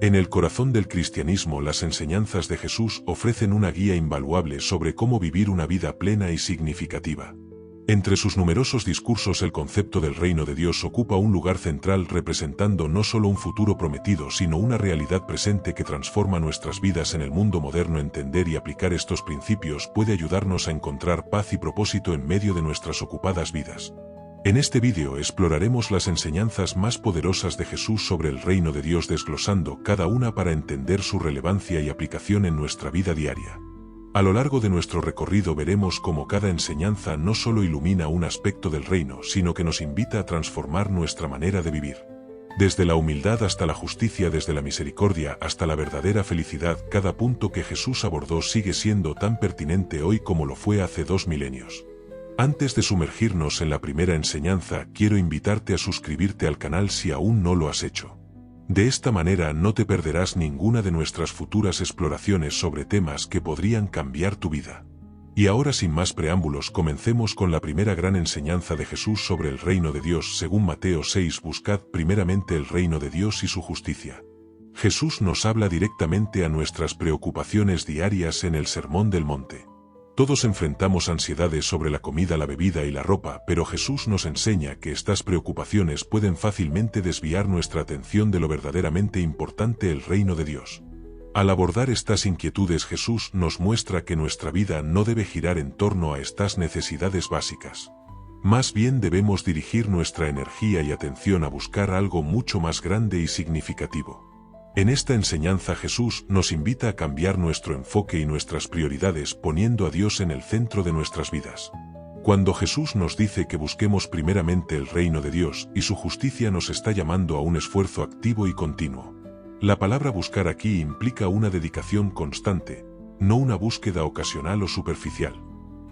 En el corazón del cristianismo, las enseñanzas de Jesús ofrecen una guía invaluable sobre cómo vivir una vida plena y significativa. Entre sus numerosos discursos, el concepto del reino de Dios ocupa un lugar central, representando no solo un futuro prometido, sino una realidad presente que transforma nuestras vidas en el mundo moderno. Entender y aplicar estos principios puede ayudarnos a encontrar paz y propósito en medio de nuestras ocupadas vidas. En este vídeo exploraremos las enseñanzas más poderosas de Jesús sobre el reino de Dios, desglosando cada una para entender su relevancia y aplicación en nuestra vida diaria. A lo largo de nuestro recorrido veremos cómo cada enseñanza no solo ilumina un aspecto del reino, sino que nos invita a transformar nuestra manera de vivir. Desde la humildad hasta la justicia, desde la misericordia hasta la verdadera felicidad, cada punto que Jesús abordó sigue siendo tan pertinente hoy como lo fue hace 2 milenios. Antes de sumergirnos en la primera enseñanza, quiero invitarte a suscribirte al canal si aún no lo has hecho. De esta manera no te perderás ninguna de nuestras futuras exploraciones sobre temas que podrían cambiar tu vida. Y ahora, sin más preámbulos, comencemos con la primera gran enseñanza de Jesús sobre el reino de Dios. Según Mateo 6, buscad primeramente el reino de Dios y su justicia. Jesús nos habla directamente a nuestras preocupaciones diarias en el Sermón del Monte. Todos enfrentamos ansiedades sobre la comida, la bebida y la ropa, pero Jesús nos enseña que estas preocupaciones pueden fácilmente desviar nuestra atención de lo verdaderamente importante, el reino de Dios. Al abordar estas inquietudes, Jesús nos muestra que nuestra vida no debe girar en torno a estas necesidades básicas. Más bien debemos dirigir nuestra energía y atención a buscar algo mucho más grande y significativo. En esta enseñanza Jesús nos invita a cambiar nuestro enfoque y nuestras prioridades, poniendo a Dios en el centro de nuestras vidas. Cuando Jesús nos dice que busquemos primeramente el reino de Dios y su justicia, nos está llamando a un esfuerzo activo y continuo. La palabra buscar aquí implica una dedicación constante, no una búsqueda ocasional o superficial.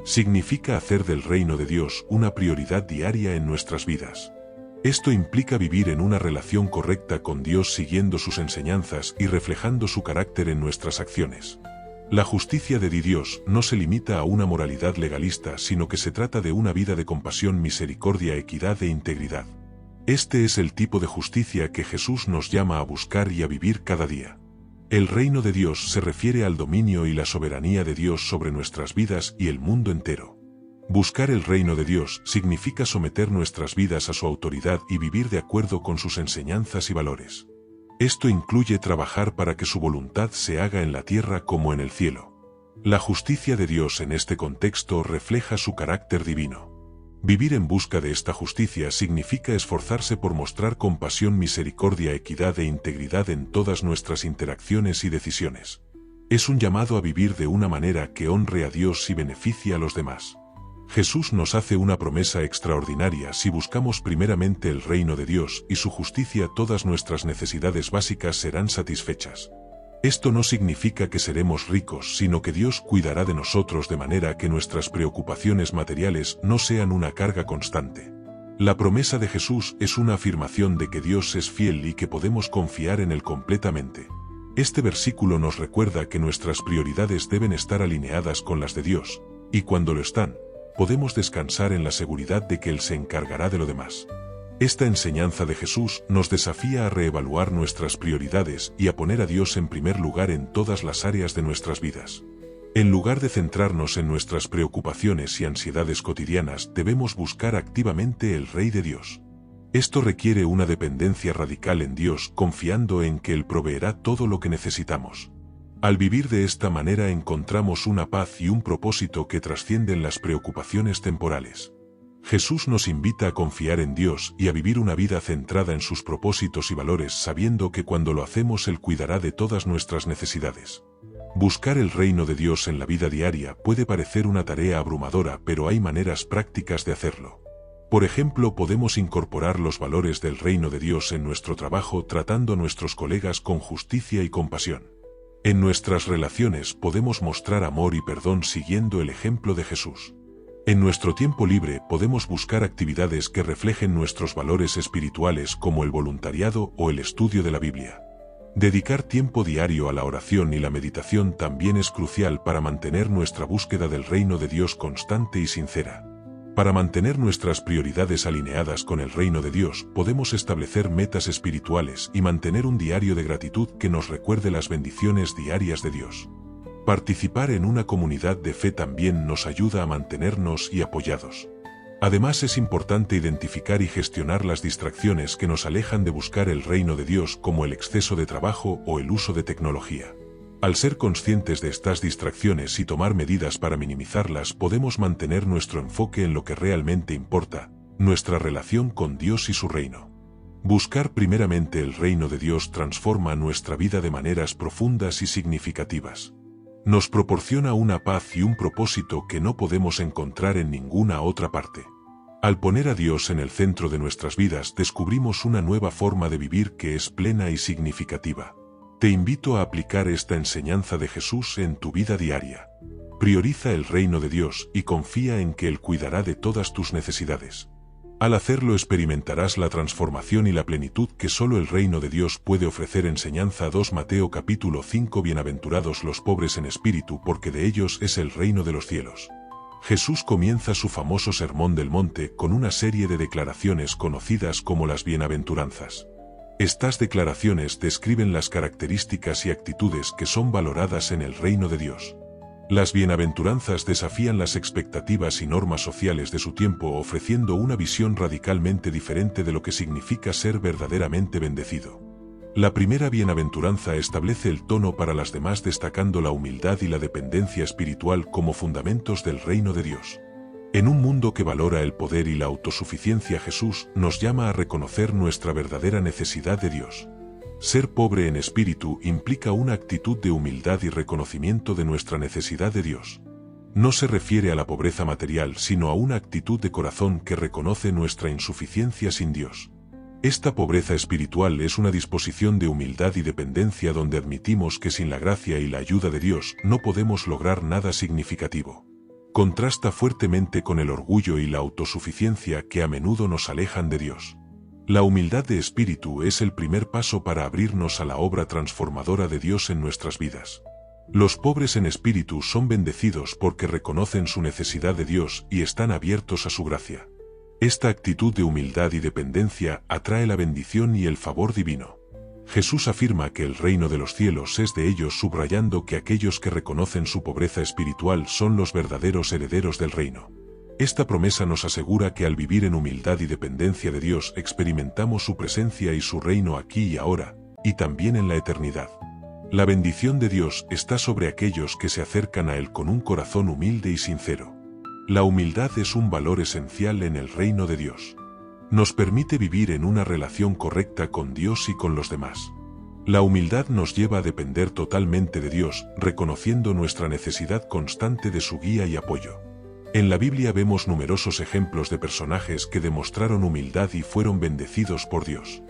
Significa hacer del reino de Dios una prioridad diaria en nuestras vidas. Esto implica vivir en una relación correcta con Dios, siguiendo sus enseñanzas y reflejando su carácter en nuestras acciones. La justicia de Dios no se limita a una moralidad legalista, sino que se trata de una vida de compasión, misericordia, equidad e integridad. Este es el tipo de justicia que Jesús nos llama a buscar y a vivir cada día. El reino de Dios se refiere al dominio y la soberanía de Dios sobre nuestras vidas y el mundo entero. Buscar el reino de Dios significa someter nuestras vidas a su autoridad y vivir de acuerdo con sus enseñanzas y valores. Esto incluye trabajar para que su voluntad se haga en la tierra como en el cielo. La justicia de Dios en este contexto refleja su carácter divino. Vivir en busca de esta justicia significa esforzarse por mostrar compasión, misericordia, equidad e integridad en todas nuestras interacciones y decisiones. Es un llamado a vivir de una manera que honre a Dios y beneficie a los demás. Jesús nos hace una promesa extraordinaria: si buscamos primeramente el reino de Dios y su justicia, todas nuestras necesidades básicas serán satisfechas. Esto no significa que seremos ricos, sino que Dios cuidará de nosotros de manera que nuestras preocupaciones materiales no sean una carga constante. La promesa de Jesús es una afirmación de que Dios es fiel y que podemos confiar en Él completamente. Este versículo nos recuerda que nuestras prioridades deben estar alineadas con las de Dios, y cuando lo están, podemos descansar en la seguridad de que Él se encargará de lo demás. Esta enseñanza de Jesús nos desafía a reevaluar nuestras prioridades y a poner a Dios en primer lugar en todas las áreas de nuestras vidas. En lugar de centrarnos en nuestras preocupaciones y ansiedades cotidianas, debemos buscar activamente el Rey de Dios. Esto requiere una dependencia radical en Dios, confiando en que Él proveerá todo lo que necesitamos. Al vivir de esta manera encontramos una paz y un propósito que trascienden las preocupaciones temporales. Jesús nos invita a confiar en Dios y a vivir una vida centrada en sus propósitos y valores, sabiendo que cuando lo hacemos Él cuidará de todas nuestras necesidades. Buscar el reino de Dios en la vida diaria puede parecer una tarea abrumadora, pero hay maneras prácticas de hacerlo. Por ejemplo, podemos incorporar los valores del reino de Dios en nuestro trabajo, tratando a nuestros colegas con justicia y compasión. En nuestras relaciones podemos mostrar amor y perdón siguiendo el ejemplo de Jesús. En nuestro tiempo libre podemos buscar actividades que reflejen nuestros valores espirituales, como el voluntariado o el estudio de la Biblia. Dedicar tiempo diario a la oración y la meditación también es crucial para mantener nuestra búsqueda del reino de Dios constante y sincera. Para mantener nuestras prioridades alineadas con el reino de Dios, podemos establecer metas espirituales y mantener un diario de gratitud que nos recuerde las bendiciones diarias de Dios. Participar en una comunidad de fe también nos ayuda a mantenernos y apoyados. Además, es importante identificar y gestionar las distracciones que nos alejan de buscar el reino de Dios, como el exceso de trabajo o el uso de tecnología. Al ser conscientes de estas distracciones y tomar medidas para minimizarlas, podemos mantener nuestro enfoque en lo que realmente importa, nuestra relación con Dios y su reino. Buscar primeramente el reino de Dios transforma nuestra vida de maneras profundas y significativas. Nos proporciona una paz y un propósito que no podemos encontrar en ninguna otra parte. Al poner a Dios en el centro de nuestras vidas, descubrimos una nueva forma de vivir que es plena y significativa. Te invito a aplicar esta enseñanza de Jesús en tu vida diaria. Prioriza el reino de Dios y confía en que Él cuidará de todas tus necesidades. Al hacerlo, experimentarás la transformación y la plenitud que solo el reino de Dios puede ofrecer. Enseñanza 2 Mateo capítulo 5. Bienaventurados los pobres en espíritu, porque de ellos es el reino de los cielos. Jesús comienza su famoso Sermón del Monte con una serie de declaraciones conocidas como las bienaventuranzas. Estas declaraciones describen las características y actitudes que son valoradas en el reino de Dios. Las bienaventuranzas desafían las expectativas y normas sociales de su tiempo, ofreciendo una visión radicalmente diferente de lo que significa ser verdaderamente bendecido. La primera bienaventuranza establece el tono para las demás, destacando la humildad y la dependencia espiritual como fundamentos del reino de Dios. En un mundo que valora el poder y la autosuficiencia, Jesús nos llama a reconocer nuestra verdadera necesidad de Dios. Ser pobre en espíritu implica una actitud de humildad y reconocimiento de nuestra necesidad de Dios. No se refiere a la pobreza material, sino a una actitud de corazón que reconoce nuestra insuficiencia sin Dios. Esta pobreza espiritual es una disposición de humildad y dependencia donde admitimos que sin la gracia y la ayuda de Dios no podemos lograr nada significativo. Contrasta fuertemente con el orgullo y la autosuficiencia que a menudo nos alejan de Dios. La humildad de espíritu es el primer paso para abrirnos a la obra transformadora de Dios en nuestras vidas. Los pobres en espíritu son bendecidos porque reconocen su necesidad de Dios y están abiertos a su gracia. Esta actitud de humildad y dependencia atrae la bendición y el favor divino. Jesús afirma que el reino de los cielos es de ellos, subrayando que aquellos que reconocen su pobreza espiritual son los verdaderos herederos del reino. Esta promesa nos asegura que al vivir en humildad y dependencia de Dios experimentamos su presencia y su reino aquí y ahora, y también en la eternidad. La bendición de Dios está sobre aquellos que se acercan a Él con un corazón humilde y sincero. La humildad es un valor esencial en el reino de Dios. Nos permite vivir en una relación correcta con Dios y con los demás. La humildad nos lleva a depender totalmente de Dios, reconociendo nuestra necesidad constante de su guía y apoyo. En la Biblia vemos numerosos ejemplos de personajes que demostraron humildad y fueron bendecidos por Dios.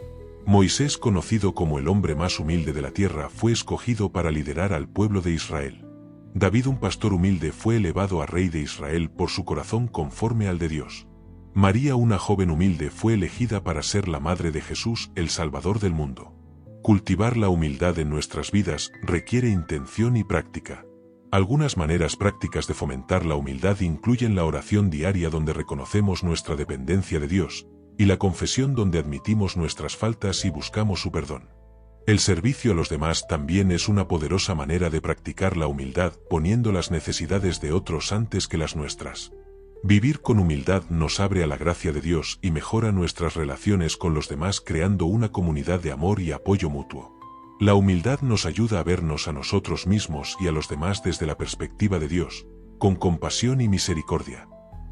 Moisés, conocido como el hombre más humilde de la tierra, fue escogido para liderar al pueblo de Israel. David, un pastor humilde, fue elevado a rey de Israel por su corazón conforme al de Dios. María, una joven humilde, fue elegida para ser la madre de Jesús, el Salvador del mundo. Cultivar la humildad en nuestras vidas requiere intención y práctica. Algunas maneras prácticas de fomentar la humildad incluyen la oración diaria, donde reconocemos nuestra dependencia de Dios, y la confesión, donde admitimos nuestras faltas y buscamos su perdón. El servicio a los demás también es una poderosa manera de practicar la humildad, poniendo las necesidades de otros antes que las nuestras. Vivir con humildad nos abre a la gracia de Dios y mejora nuestras relaciones con los demás, creando una comunidad de amor y apoyo mutuo. La humildad nos ayuda a vernos a nosotros mismos y a los demás desde la perspectiva de Dios, con compasión y misericordia.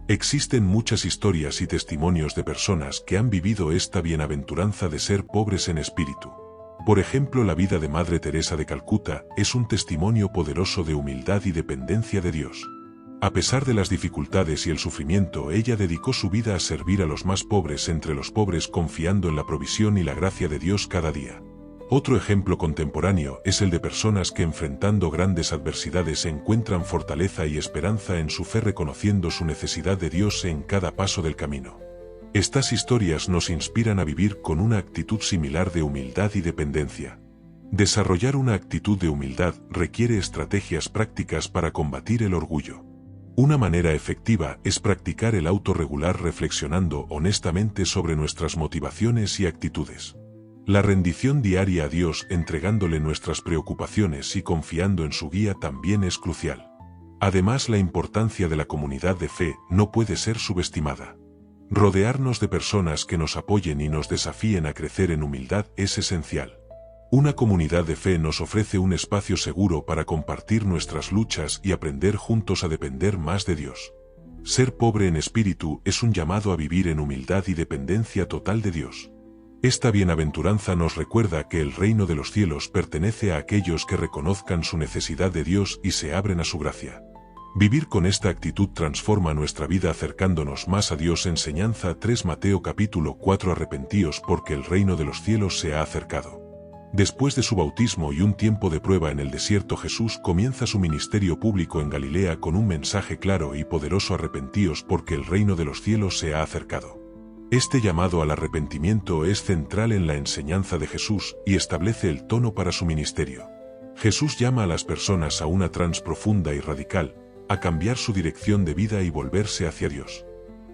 Existen muchas historias y testimonios de personas que han vivido esta bienaventuranza de ser pobres en espíritu. Por ejemplo, la vida de Madre Teresa de Calcuta es un testimonio poderoso de humildad y dependencia de Dios. A pesar de las dificultades y el sufrimiento, ella dedicó su vida a servir a los más pobres entre los pobres, confiando en la provisión y la gracia de Dios cada día. Otro ejemplo contemporáneo es el de personas que, enfrentando grandes adversidades, encuentran fortaleza y esperanza en su fe, reconociendo su necesidad de Dios en cada paso del camino. Estas historias nos inspiran a vivir con una actitud similar de humildad y dependencia. Desarrollar una actitud de humildad requiere estrategias prácticas para combatir el orgullo. Una manera efectiva es practicar el autorregular reflexionando honestamente sobre nuestras motivaciones y actitudes. La rendición diaria a Dios entregándole nuestras preocupaciones y confiando en su guía también es crucial. Además, la importancia de la comunidad de fe no puede ser subestimada. Rodearnos de personas que nos apoyen y nos desafíen a crecer en humildad es esencial. Una comunidad de fe nos ofrece un espacio seguro para compartir nuestras luchas y aprender juntos a depender más de Dios. Ser pobre en espíritu es un llamado a vivir en humildad y dependencia total de Dios. Esta bienaventuranza nos recuerda que el reino de los cielos pertenece a aquellos que reconozcan su necesidad de Dios y se abren a su gracia. Vivir con esta actitud transforma nuestra vida acercándonos más a Dios. Enseñanza 3 Mateo capítulo 4 Arrepentíos porque el reino de los cielos se ha acercado. Después de su bautismo y un tiempo de prueba en el desierto, Jesús comienza su ministerio público en Galilea con un mensaje claro y poderoso: arrepentíos porque el reino de los cielos se ha acercado. Este llamado al arrepentimiento es central en la enseñanza de Jesús y establece el tono para su ministerio. Jesús llama a las personas a una trans profunda y radical, a cambiar su dirección de vida y volverse hacia Dios.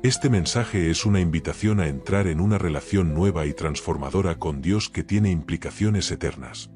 Este mensaje es una invitación a entrar en una relación nueva y transformadora con Dios que tiene implicaciones eternas.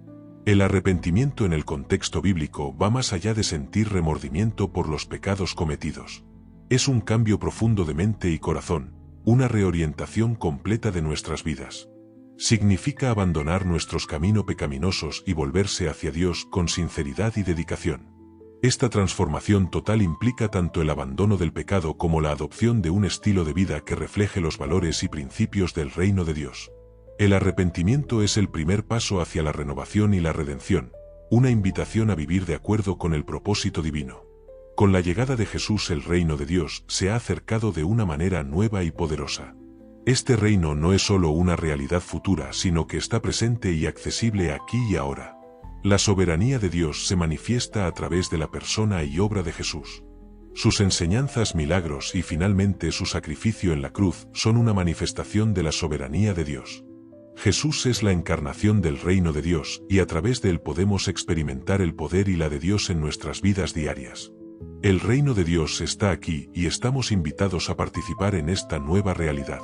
El arrepentimiento en el contexto bíblico va más allá de sentir remordimiento por los pecados cometidos. Es un cambio profundo de mente y corazón, una reorientación completa de nuestras vidas. Significa abandonar nuestros caminos pecaminosos y volverse hacia Dios con sinceridad y dedicación. Esta transformación total implica tanto el abandono del pecado como la adopción de un estilo de vida que refleje los valores y principios del reino de Dios. El arrepentimiento es el primer paso hacia la renovación y la redención, una invitación a vivir de acuerdo con el propósito divino. Con la llegada de Jesús, el reino de Dios se ha acercado de una manera nueva y poderosa. Este reino no es solo una realidad futura, sino que está presente y accesible aquí y ahora. La soberanía de Dios se manifiesta a través de la persona y obra de Jesús. Sus enseñanzas, milagros y finalmente su sacrificio en la cruz son una manifestación de la soberanía de Dios. Jesús es la encarnación del reino de Dios y a través de él podemos experimentar el poder y la de Dios en nuestras vidas diarias. El reino de Dios está aquí y estamos invitados a participar en esta nueva realidad.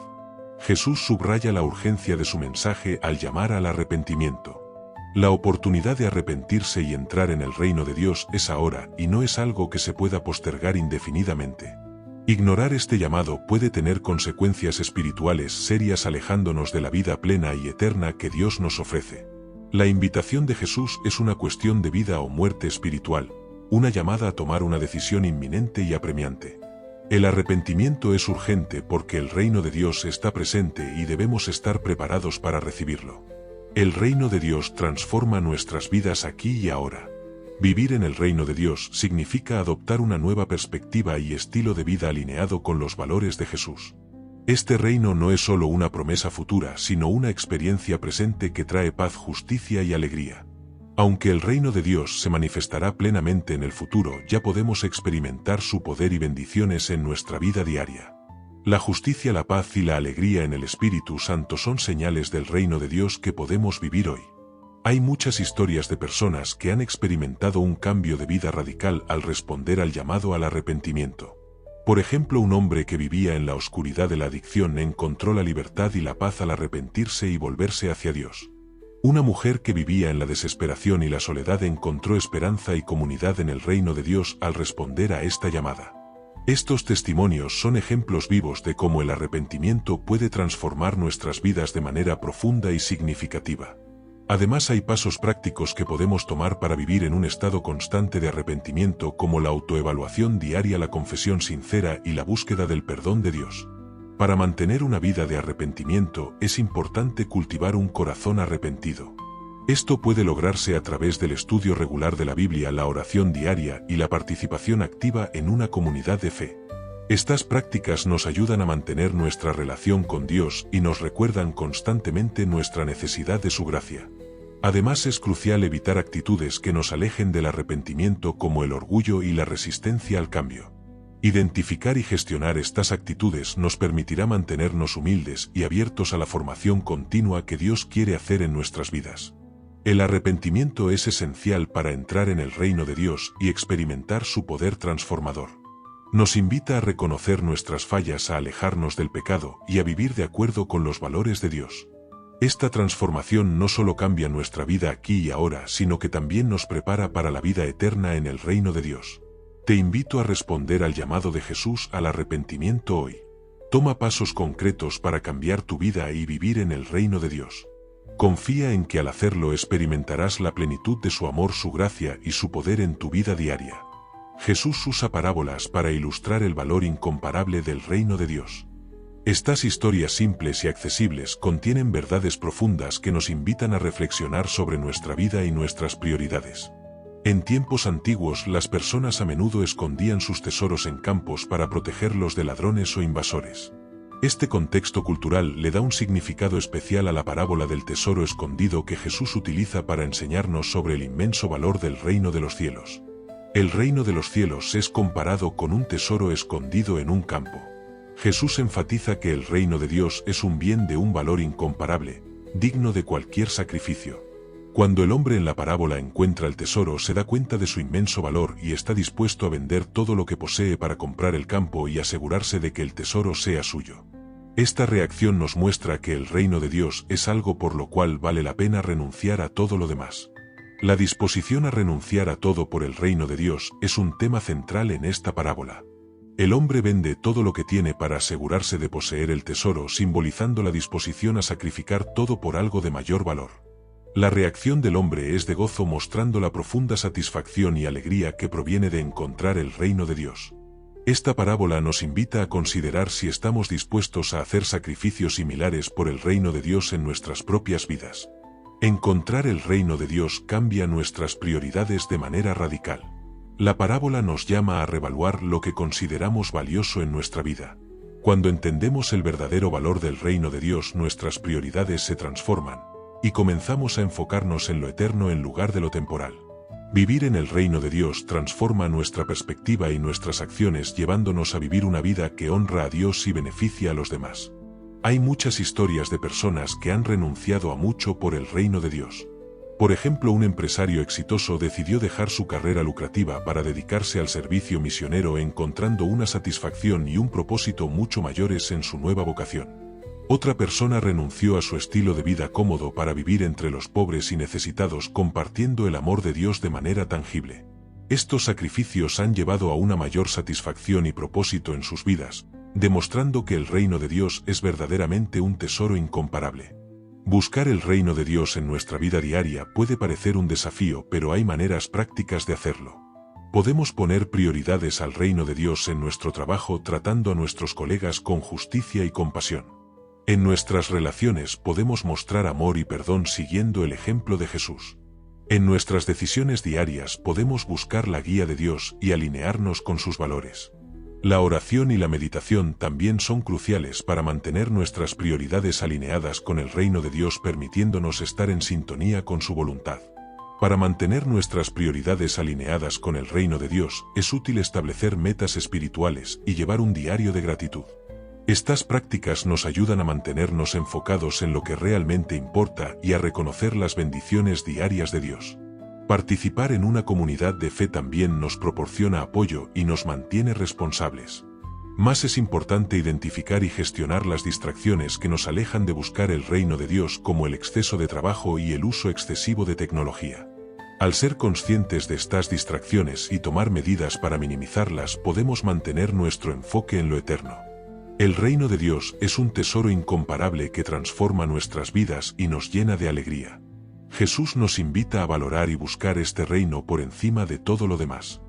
Jesús subraya la urgencia de su mensaje al llamar al arrepentimiento. La oportunidad de arrepentirse y entrar en el reino de Dios es ahora y no es algo que se pueda postergar indefinidamente. Ignorar este llamado puede tener consecuencias espirituales serias, alejándonos de la vida plena y eterna que Dios nos ofrece. La invitación de Jesús es una cuestión de vida o muerte espiritual, una llamada a tomar una decisión inminente y apremiante. El arrepentimiento es urgente porque el reino de Dios está presente y debemos estar preparados para recibirlo. El reino de Dios transforma nuestras vidas aquí y ahora. Vivir en el reino de Dios significa adoptar una nueva perspectiva y estilo de vida alineado con los valores de Jesús. Este reino no es solo una promesa futura, sino una experiencia presente que trae paz, justicia y alegría. Aunque el reino de Dios se manifestará plenamente en el futuro, ya podemos experimentar su poder y bendiciones en nuestra vida diaria. La justicia, la paz y la alegría en el Espíritu Santo son señales del reino de Dios que podemos vivir hoy. Hay muchas historias de personas que han experimentado un cambio de vida radical al responder al llamado al arrepentimiento. Por ejemplo, un hombre que vivía en la oscuridad de la adicción encontró la libertad y la paz al arrepentirse y volverse hacia Dios. Una mujer que vivía en la desesperación y la soledad encontró esperanza y comunidad en el reino de Dios al responder a esta llamada. Estos testimonios son ejemplos vivos de cómo el arrepentimiento puede transformar nuestras vidas de manera profunda y significativa. Además, hay pasos prácticos que podemos tomar para vivir en un estado constante de arrepentimiento, como la autoevaluación diaria, la confesión sincera y la búsqueda del perdón de Dios. Para mantener una vida de arrepentimiento es importante cultivar un corazón arrepentido. Esto puede lograrse a través del estudio regular de la Biblia, la oración diaria y la participación activa en una comunidad de fe. Estas prácticas nos ayudan a mantener nuestra relación con Dios y nos recuerdan constantemente nuestra necesidad de su gracia. Además, es crucial evitar actitudes que nos alejen del arrepentimiento, como el orgullo y la resistencia al cambio. Identificar y gestionar estas actitudes nos permitirá mantenernos humildes y abiertos a la formación continua que Dios quiere hacer en nuestras vidas. El arrepentimiento es esencial para entrar en el reino de Dios y experimentar su poder transformador. Nos invita a reconocer nuestras fallas, a alejarnos del pecado y a vivir de acuerdo con los valores de Dios. Esta transformación no solo cambia nuestra vida aquí y ahora, sino que también nos prepara para la vida eterna en el reino de Dios. Te invito a responder al llamado de Jesús al arrepentimiento hoy. Toma pasos concretos para cambiar tu vida y vivir en el reino de Dios. Confía en que al hacerlo experimentarás la plenitud de su amor, su gracia y su poder en tu vida diaria. Jesús usa parábolas para ilustrar el valor incomparable del reino de Dios. Estas historias simples y accesibles contienen verdades profundas que nos invitan a reflexionar sobre nuestra vida y nuestras prioridades. En tiempos antiguos, las personas a menudo escondían sus tesoros en campos para protegerlos de ladrones o invasores. Este contexto cultural le da un significado especial a la parábola del tesoro escondido que Jesús utiliza para enseñarnos sobre el inmenso valor del reino de los cielos. El reino de los cielos es comparado con un tesoro escondido en un campo. Jesús enfatiza que el reino de Dios es un bien de un valor incomparable, digno de cualquier sacrificio. Cuando el hombre en la parábola encuentra el tesoro, se da cuenta de su inmenso valor y está dispuesto a vender todo lo que posee para comprar el campo y asegurarse de que el tesoro sea suyo. Esta reacción nos muestra que el reino de Dios es algo por lo cual vale la pena renunciar a todo lo demás. La disposición a renunciar a todo por el reino de Dios es un tema central en esta parábola. El hombre vende todo lo que tiene para asegurarse de poseer el tesoro, simbolizando la disposición a sacrificar todo por algo de mayor valor. La reacción del hombre es de gozo, mostrando la profunda satisfacción y alegría que proviene de encontrar el reino de Dios. Esta parábola nos invita a considerar si estamos dispuestos a hacer sacrificios similares por el reino de Dios en nuestras propias vidas. Encontrar el reino de Dios cambia nuestras prioridades de manera radical. La parábola nos llama a reevaluar lo que consideramos valioso en nuestra vida. Cuando entendemos el verdadero valor del reino de Dios, nuestras prioridades se transforman y comenzamos a enfocarnos en lo eterno en lugar de lo temporal. Vivir en el reino de Dios transforma nuestra perspectiva y nuestras acciones, llevándonos a vivir una vida que honra a Dios y beneficia a los demás. Hay muchas historias de personas que han renunciado a mucho por el reino de Dios. Por ejemplo, un empresario exitoso decidió dejar su carrera lucrativa para dedicarse al servicio misionero, encontrando una satisfacción y un propósito mucho mayores en su nueva vocación. Otra persona renunció a su estilo de vida cómodo para vivir entre los pobres y necesitados, compartiendo el amor de Dios de manera tangible. Estos sacrificios han llevado a una mayor satisfacción y propósito en sus vidas, demostrando que el reino de Dios es verdaderamente un tesoro incomparable. Buscar el reino de Dios en nuestra vida diaria puede parecer un desafío, pero hay maneras prácticas de hacerlo. Podemos poner prioridades al reino de Dios en nuestro trabajo, tratando a nuestros colegas con justicia y compasión. En nuestras relaciones podemos mostrar amor y perdón siguiendo el ejemplo de Jesús. En nuestras decisiones diarias podemos buscar la guía de Dios y alinearnos con sus valores. La oración y la meditación también son cruciales para mantener nuestras prioridades alineadas con el reino de Dios, permitiéndonos estar en sintonía con su voluntad. Para mantener nuestras prioridades alineadas con el reino de Dios, es útil establecer metas espirituales y llevar un diario de gratitud. Estas prácticas nos ayudan a mantenernos enfocados en lo que realmente importa y a reconocer las bendiciones diarias de Dios. Participar en una comunidad de fe también nos proporciona apoyo y nos mantiene responsables. Más es importante identificar y gestionar las distracciones que nos alejan de buscar el reino de Dios, como el exceso de trabajo y el uso excesivo de tecnología. Al ser conscientes de estas distracciones y tomar medidas para minimizarlas, podemos mantener nuestro enfoque en lo eterno. El reino de Dios es un tesoro incomparable que transforma nuestras vidas y nos llena de alegría. Jesús nos invita a valorar y buscar este reino por encima de todo lo demás.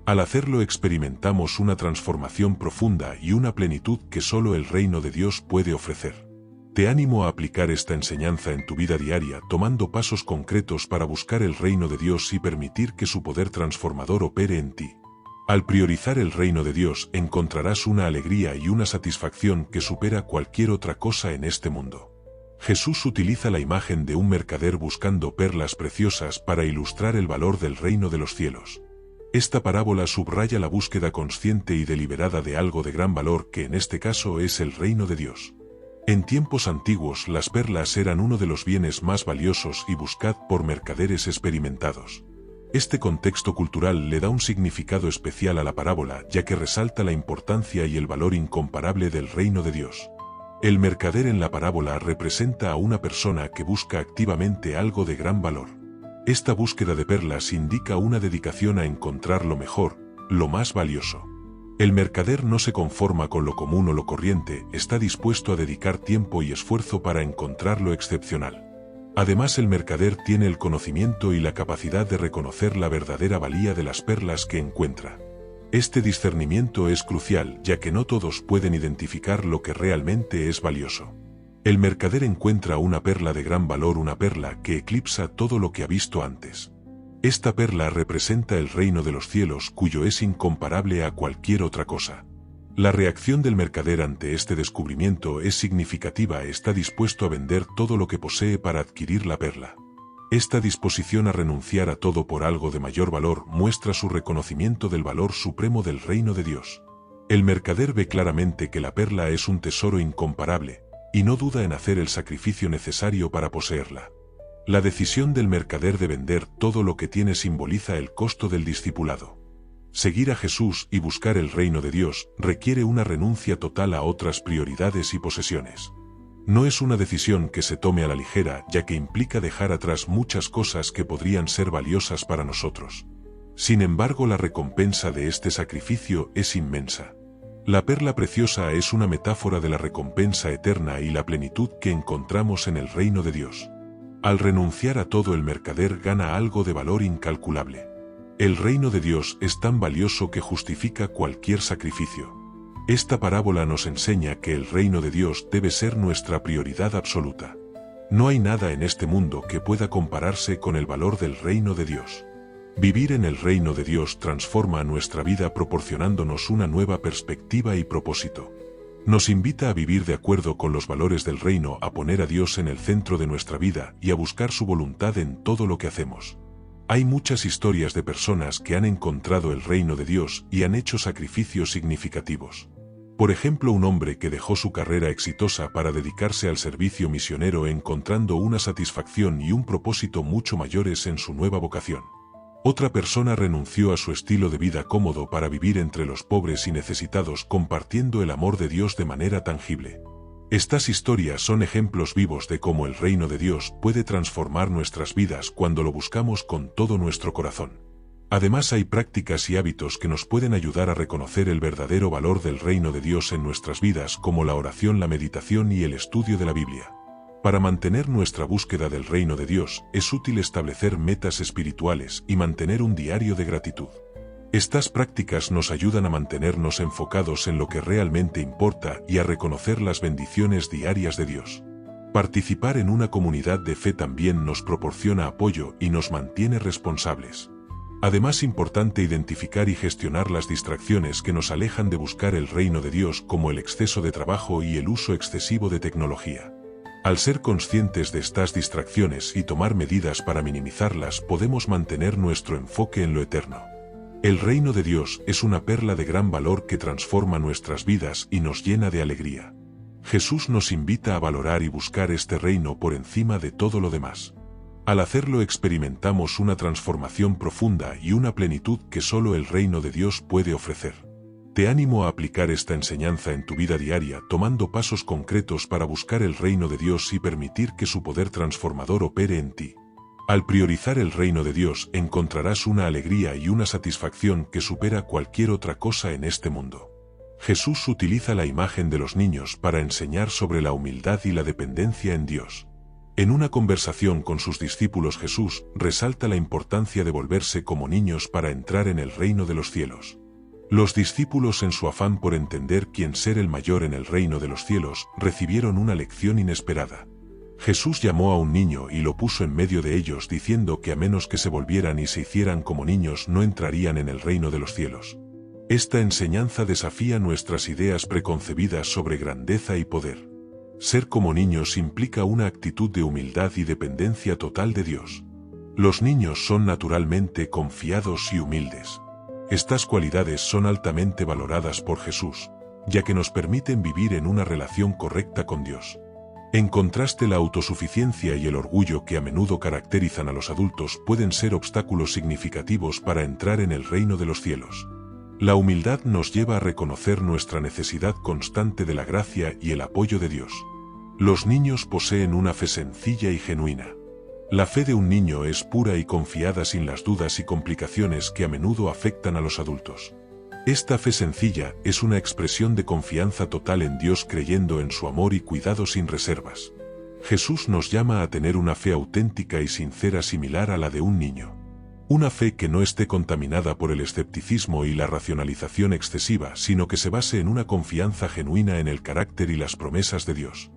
Al hacerlo experimentamos una transformación profunda y una plenitud que solo el reino de Dios puede ofrecer. Te animo a aplicar esta enseñanza en tu vida diaria, tomando pasos concretos para buscar el reino de Dios y permitir que su poder transformador opere en ti. Al priorizar el reino de Dios, encontrarás una alegría y una satisfacción que supera cualquier otra cosa en este mundo. Jesús utiliza la imagen de un mercader buscando perlas preciosas para ilustrar el valor del reino de los cielos. Esta parábola subraya la búsqueda consciente y deliberada de algo de gran valor, que en este caso es el reino de Dios. En tiempos antiguos, las perlas eran uno de los bienes más valiosos y buscados por mercaderes experimentados. Este contexto cultural le da un significado especial a la parábola, ya que resalta la importancia y el valor incomparable del reino de Dios. El mercader en la parábola representa a una persona que busca activamente algo de gran valor. Esta búsqueda de perlas indica una dedicación a encontrar lo mejor, lo más valioso. El mercader no se conforma con lo común o lo corriente, está dispuesto a dedicar tiempo y esfuerzo para encontrar lo excepcional. Además, el mercader tiene el conocimiento y la capacidad de reconocer la verdadera valía de las perlas que encuentra. Este discernimiento es crucial, ya que no todos pueden identificar lo que realmente es valioso. El mercader encuentra una perla de gran valor, una perla que eclipsa todo lo que ha visto antes. Esta perla representa el reino de los cielos, cuyo es incomparable a cualquier otra cosa. La reacción del mercader ante este descubrimiento es significativa, está dispuesto a vender todo lo que posee para adquirir la perla. Esta disposición a renunciar a todo por algo de mayor valor muestra su reconocimiento del valor supremo del reino de Dios. El mercader ve claramente que la perla es un tesoro incomparable, y no duda en hacer el sacrificio necesario para poseerla. La decisión del mercader de vender todo lo que tiene simboliza el costo del discipulado. Seguir a Jesús y buscar el reino de Dios requiere una renuncia total a otras prioridades y posesiones. No es una decisión que se tome a la ligera, ya que implica dejar atrás muchas cosas que podrían ser valiosas para nosotros. Sin embargo, la recompensa de este sacrificio es inmensa. La perla preciosa es una metáfora de la recompensa eterna y la plenitud que encontramos en el reino de Dios. Al renunciar a todo, el mercader gana algo de valor incalculable. El reino de Dios es tan valioso que justifica cualquier sacrificio. Esta parábola nos enseña que el reino de Dios debe ser nuestra prioridad absoluta. No hay nada en este mundo que pueda compararse con el valor del reino de Dios. Vivir en el reino de Dios transforma nuestra vida proporcionándonos una nueva perspectiva y propósito. Nos invita a vivir de acuerdo con los valores del reino, a poner a Dios en el centro de nuestra vida y a buscar su voluntad en todo lo que hacemos. Hay muchas historias de personas que han encontrado el reino de Dios y han hecho sacrificios significativos. Por ejemplo, un hombre que dejó su carrera exitosa para dedicarse al servicio misionero encontrando una satisfacción y un propósito mucho mayores en su nueva vocación. Otra persona renunció a su estilo de vida cómodo para vivir entre los pobres y necesitados, compartiendo el amor de Dios de manera tangible. Estas historias son ejemplos vivos de cómo el reino de Dios puede transformar nuestras vidas cuando lo buscamos con todo nuestro corazón. Además, hay prácticas y hábitos que nos pueden ayudar a reconocer el verdadero valor del reino de Dios en nuestras vidas, como la oración, la meditación y el estudio de la Biblia. Para mantener nuestra búsqueda del reino de Dios, es útil establecer metas espirituales y mantener un diario de gratitud. Estas prácticas nos ayudan a mantenernos enfocados en lo que realmente importa y a reconocer las bendiciones diarias de Dios. Participar en una comunidad de fe también nos proporciona apoyo y nos mantiene responsables. Además, es importante identificar y gestionar las distracciones que nos alejan de buscar el reino de Dios, como el exceso de trabajo y el uso excesivo de tecnología. Al ser conscientes de estas distracciones y tomar medidas para minimizarlas, podemos mantener nuestro enfoque en lo eterno. El reino de Dios es una perla de gran valor que transforma nuestras vidas y nos llena de alegría. Jesús nos invita a valorar y buscar este reino por encima de todo lo demás. Al hacerlo, experimentamos una transformación profunda y una plenitud que solo el reino de Dios puede ofrecer. Te animo a aplicar esta enseñanza en tu vida diaria, tomando pasos concretos para buscar el reino de Dios y permitir que su poder transformador opere en ti. Al priorizar el reino de Dios, encontrarás una alegría y una satisfacción que supera cualquier otra cosa en este mundo. Jesús utiliza la imagen de los niños para enseñar sobre la humildad y la dependencia en Dios. En una conversación con sus discípulos, Jesús resalta la importancia de volverse como niños para entrar en el reino de los cielos. Los discípulos, en su afán por entender quién ser el mayor en el reino de los cielos, recibieron una lección inesperada. Jesús llamó a un niño y lo puso en medio de ellos, diciendo que a menos que se volvieran y se hicieran como niños no entrarían en el reino de los cielos. Esta enseñanza desafía nuestras ideas preconcebidas sobre grandeza y poder. Ser como niños implica una actitud de humildad y dependencia total de Dios. Los niños son naturalmente confiados y humildes. Estas cualidades son altamente valoradas por Jesús, ya que nos permiten vivir en una relación correcta con Dios. En contraste, la autosuficiencia y el orgullo que a menudo caracterizan a los adultos pueden ser obstáculos significativos para entrar en el reino de los cielos. La humildad nos lleva a reconocer nuestra necesidad constante de la gracia y el apoyo de Dios. Los niños poseen una fe sencilla y genuina. La fe de un niño es pura y confiada, sin las dudas y complicaciones que a menudo afectan a los adultos. Esta fe sencilla es una expresión de confianza total en Dios, creyendo en su amor y cuidado sin reservas. Jesús nos llama a tener una fe auténtica y sincera, similar a la de un niño. Una fe que no esté contaminada por el escepticismo y la racionalización excesiva, sino que se base en una confianza genuina en el carácter y las promesas de Dios.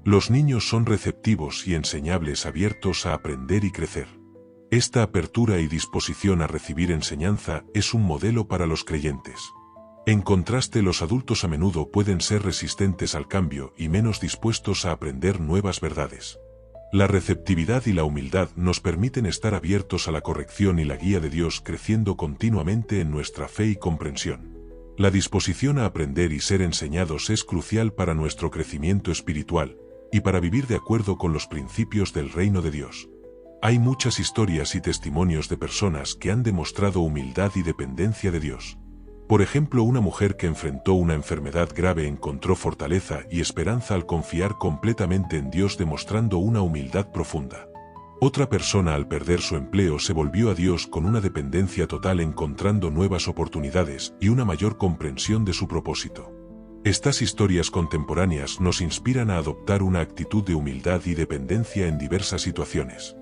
Los niños son receptivos y enseñables, abiertos a aprender y crecer. Esta apertura y disposición a recibir enseñanza es un modelo para los creyentes. En contraste, los adultos a menudo pueden ser resistentes al cambio y menos dispuestos a aprender nuevas verdades. La receptividad y la humildad nos permiten estar abiertos a la corrección y la guía de Dios, creciendo continuamente en nuestra fe y comprensión. La disposición a aprender y ser enseñados es crucial para nuestro crecimiento espiritual y para vivir de acuerdo con los principios del reino de Dios. Hay muchas historias y testimonios de personas que han demostrado humildad y dependencia de Dios. Por ejemplo, una mujer que enfrentó una enfermedad grave encontró fortaleza y esperanza al confiar completamente en Dios, demostrando una humildad profunda. Otra persona, al perder su empleo, se volvió a Dios con una dependencia total, encontrando nuevas oportunidades y una mayor comprensión de su propósito. Estas historias contemporáneas nos inspiran a adoptar una actitud de humildad y dependencia en diversas situaciones.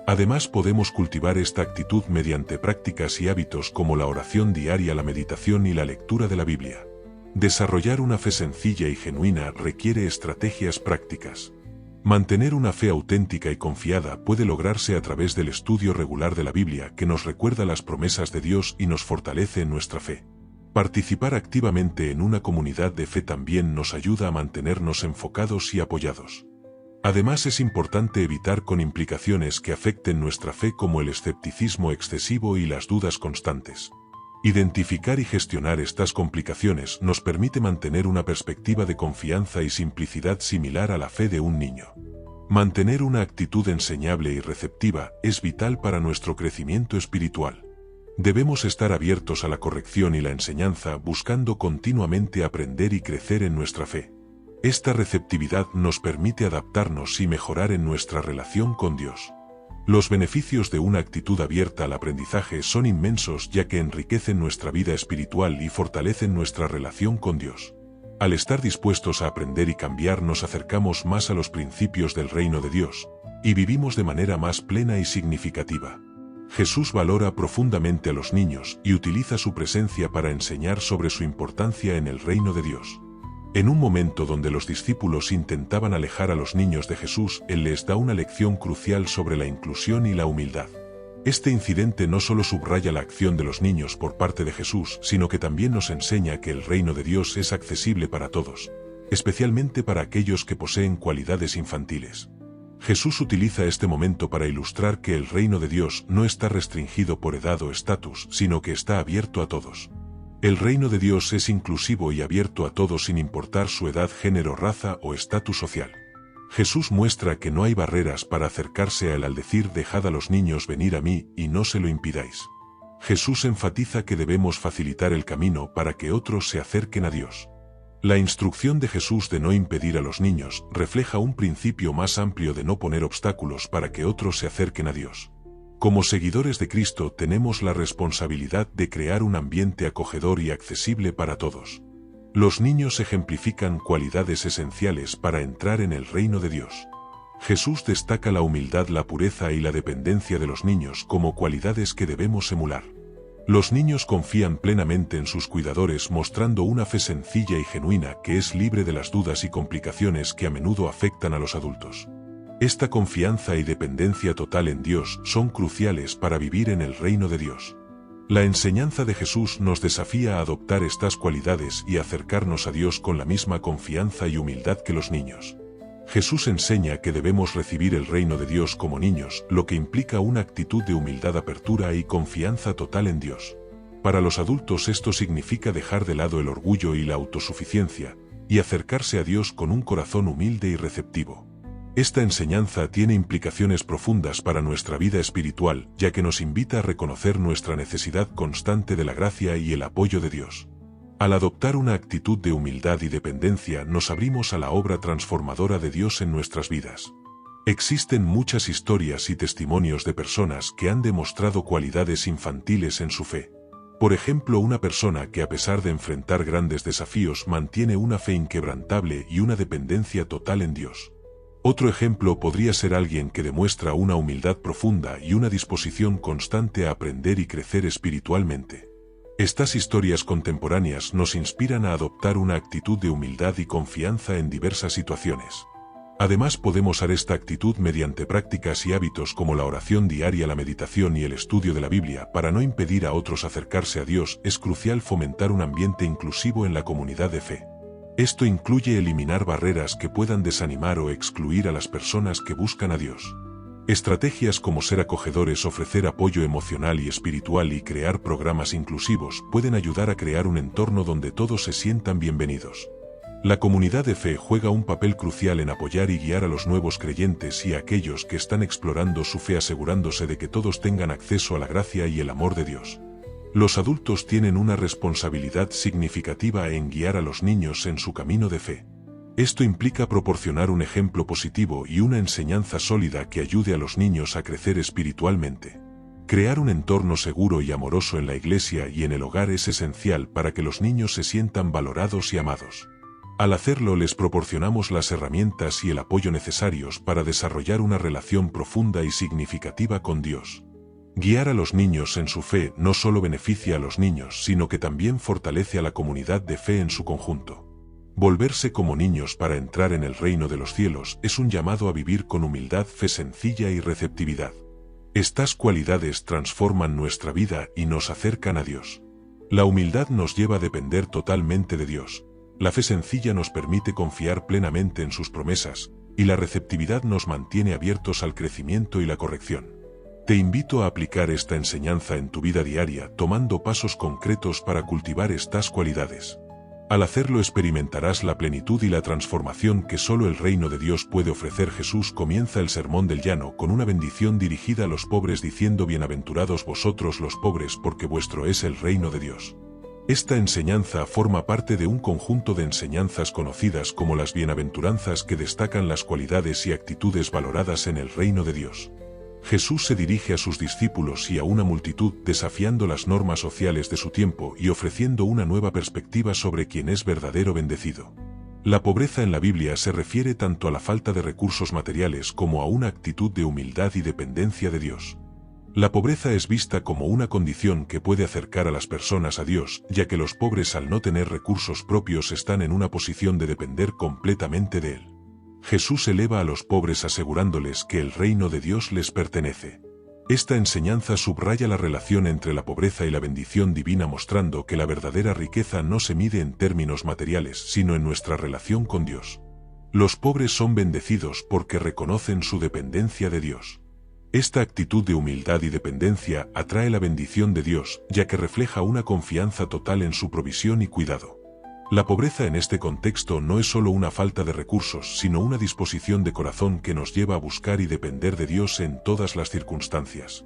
Además, podemos cultivar esta actitud mediante prácticas y hábitos como la oración diaria, la meditación y la lectura de la Biblia. Desarrollar una fe sencilla y genuina requiere estrategias prácticas. Mantener una fe auténtica y confiada puede lograrse a través del estudio regular de la Biblia, que nos recuerda las promesas de Dios y nos fortalece en nuestra fe. Participar activamente en una comunidad de fe también nos ayuda a mantenernos enfocados y apoyados. Además, es importante evitar con implicaciones que afecten nuestra fe, como el escepticismo excesivo y las dudas constantes. Identificar y gestionar estas complicaciones nos permite mantener una perspectiva de confianza y simplicidad similar a la fe de un niño. Mantener una actitud enseñable y receptiva es vital para nuestro crecimiento espiritual. Debemos estar abiertos a la corrección y la enseñanza, buscando continuamente aprender y crecer en nuestra fe. Esta receptividad nos permite adaptarnos y mejorar en nuestra relación con Dios. Los beneficios de una actitud abierta al aprendizaje son inmensos, ya que enriquecen nuestra vida espiritual y fortalecen nuestra relación con Dios. Al estar dispuestos a aprender y cambiar, nos acercamos más a los principios del reino de Dios y vivimos de manera más plena y significativa. Jesús valora profundamente a los niños y utiliza su presencia para enseñar sobre su importancia en el reino de Dios. En un momento donde los discípulos intentaban alejar a los niños de Jesús, Él les da una lección crucial sobre la inclusión y la humildad. Este incidente no solo subraya la acción de los niños por parte de Jesús, sino que también nos enseña que el reino de Dios es accesible para todos, especialmente para aquellos que poseen cualidades infantiles. Jesús utiliza este momento para ilustrar que el reino de Dios no está restringido por edad o estatus, sino que está abierto a todos. El reino de Dios es inclusivo y abierto a todos, sin importar su edad, género, raza o estatus social. Jesús muestra que no hay barreras para acercarse a Él al decir: dejad a los niños venir a mí y no se lo impidáis. Jesús enfatiza que debemos facilitar el camino para que otros se acerquen a Dios. La instrucción de Jesús de no impedir a los niños refleja un principio más amplio de no poner obstáculos para que otros se acerquen a Dios. Como seguidores de Cristo, tenemos la responsabilidad de crear un ambiente acogedor y accesible para todos. Los niños ejemplifican cualidades esenciales para entrar en el reino de Dios. Jesús destaca la humildad, la pureza y la dependencia de los niños como cualidades que debemos emular. Los niños confían plenamente en sus cuidadores, mostrando una fe sencilla y genuina que es libre de las dudas y complicaciones que a menudo afectan a los adultos. Esta confianza y dependencia total en Dios son cruciales para vivir en el reino de Dios. La enseñanza de Jesús nos desafía a adoptar estas cualidades y acercarnos a Dios con la misma confianza y humildad que los niños. Jesús enseña que debemos recibir el reino de Dios como niños, lo que implica una actitud de humildad, apertura y confianza total en Dios. Para los adultos, esto significa dejar de lado el orgullo y la autosuficiencia, y acercarse a Dios con un corazón humilde y receptivo. Esta enseñanza tiene implicaciones profundas para nuestra vida espiritual, ya que nos invita a reconocer nuestra necesidad constante de la gracia y el apoyo de Dios. Al adoptar una actitud de humildad y dependencia, nos abrimos a la obra transformadora de Dios en nuestras vidas. Existen muchas historias y testimonios de personas que han demostrado cualidades infantiles en su fe. Por ejemplo, una persona que a pesar de enfrentar grandes desafíos mantiene una fe inquebrantable y una dependencia total en Dios. Otro ejemplo podría ser alguien que demuestra una humildad profunda y una disposición constante a aprender y crecer espiritualmente. Estas historias contemporáneas nos inspiran a adoptar una actitud de humildad y confianza en diversas situaciones. Además, podemos usar esta actitud mediante prácticas y hábitos como la oración diaria, la meditación y el estudio de la Biblia. Para no impedir a otros acercarse a Dios, es crucial fomentar un ambiente inclusivo en la comunidad de fe. Esto incluye eliminar barreras que puedan desanimar o excluir a las personas que buscan a Dios. Estrategias como ser acogedores, ofrecer apoyo emocional y espiritual y crear programas inclusivos pueden ayudar a crear un entorno donde todos se sientan bienvenidos. La comunidad de fe juega un papel crucial en apoyar y guiar a los nuevos creyentes y a aquellos que están explorando su fe, asegurándose de que todos tengan acceso a la gracia y el amor de Dios. Los adultos tienen una responsabilidad significativa en guiar a los niños en su camino de fe. Esto implica proporcionar un ejemplo positivo y una enseñanza sólida que ayude a los niños a crecer espiritualmente. Crear un entorno seguro y amoroso en la iglesia y en el hogar es esencial para que los niños se sientan valorados y amados. Al hacerlo, les proporcionamos las herramientas y el apoyo necesarios para desarrollar una relación profunda y significativa con Dios. Guiar a los niños en su fe no solo beneficia a los niños, sino que también fortalece a la comunidad de fe en su conjunto. Volverse como niños para entrar en el reino de los cielos es un llamado a vivir con humildad, fe sencilla y receptividad. Estas cualidades transforman nuestra vida y nos acercan a Dios. La humildad nos lleva a depender totalmente de Dios. La fe sencilla nos permite confiar plenamente en sus promesas, y la receptividad nos mantiene abiertos al crecimiento y la corrección. Te invito a aplicar esta enseñanza en tu vida diaria, tomando pasos concretos para cultivar estas cualidades. Al hacerlo, experimentarás la plenitud y la transformación que solo el reino de Dios puede ofrecer. Jesús comienza el Sermón del Llano con una bendición dirigida a los pobres diciendo: bienaventurados vosotros los pobres, porque vuestro es el reino de Dios. Esta enseñanza forma parte de un conjunto de enseñanzas conocidas como las bienaventuranzas que destacan las cualidades y actitudes valoradas en el reino de Dios. Jesús se dirige a sus discípulos y a una multitud desafiando las normas sociales de su tiempo y ofreciendo una nueva perspectiva sobre quién es verdadero bendecido. La pobreza en la Biblia se refiere tanto a la falta de recursos materiales como a una actitud de humildad y dependencia de Dios. La pobreza es vista como una condición que puede acercar a las personas a Dios, ya que los pobres, al no tener recursos propios, están en una posición de depender completamente de Él. Jesús eleva a los pobres asegurándoles que el reino de Dios les pertenece. Esta enseñanza subraya la relación entre la pobreza y la bendición divina, mostrando que la verdadera riqueza no se mide en términos materiales, sino en nuestra relación con Dios. Los pobres son bendecidos porque reconocen su dependencia de Dios. Esta actitud de humildad y dependencia atrae la bendición de Dios, ya que refleja una confianza total en su provisión y cuidado. La pobreza en este contexto no es solo una falta de recursos, sino una disposición de corazón que nos lleva a buscar y depender de Dios en todas las circunstancias.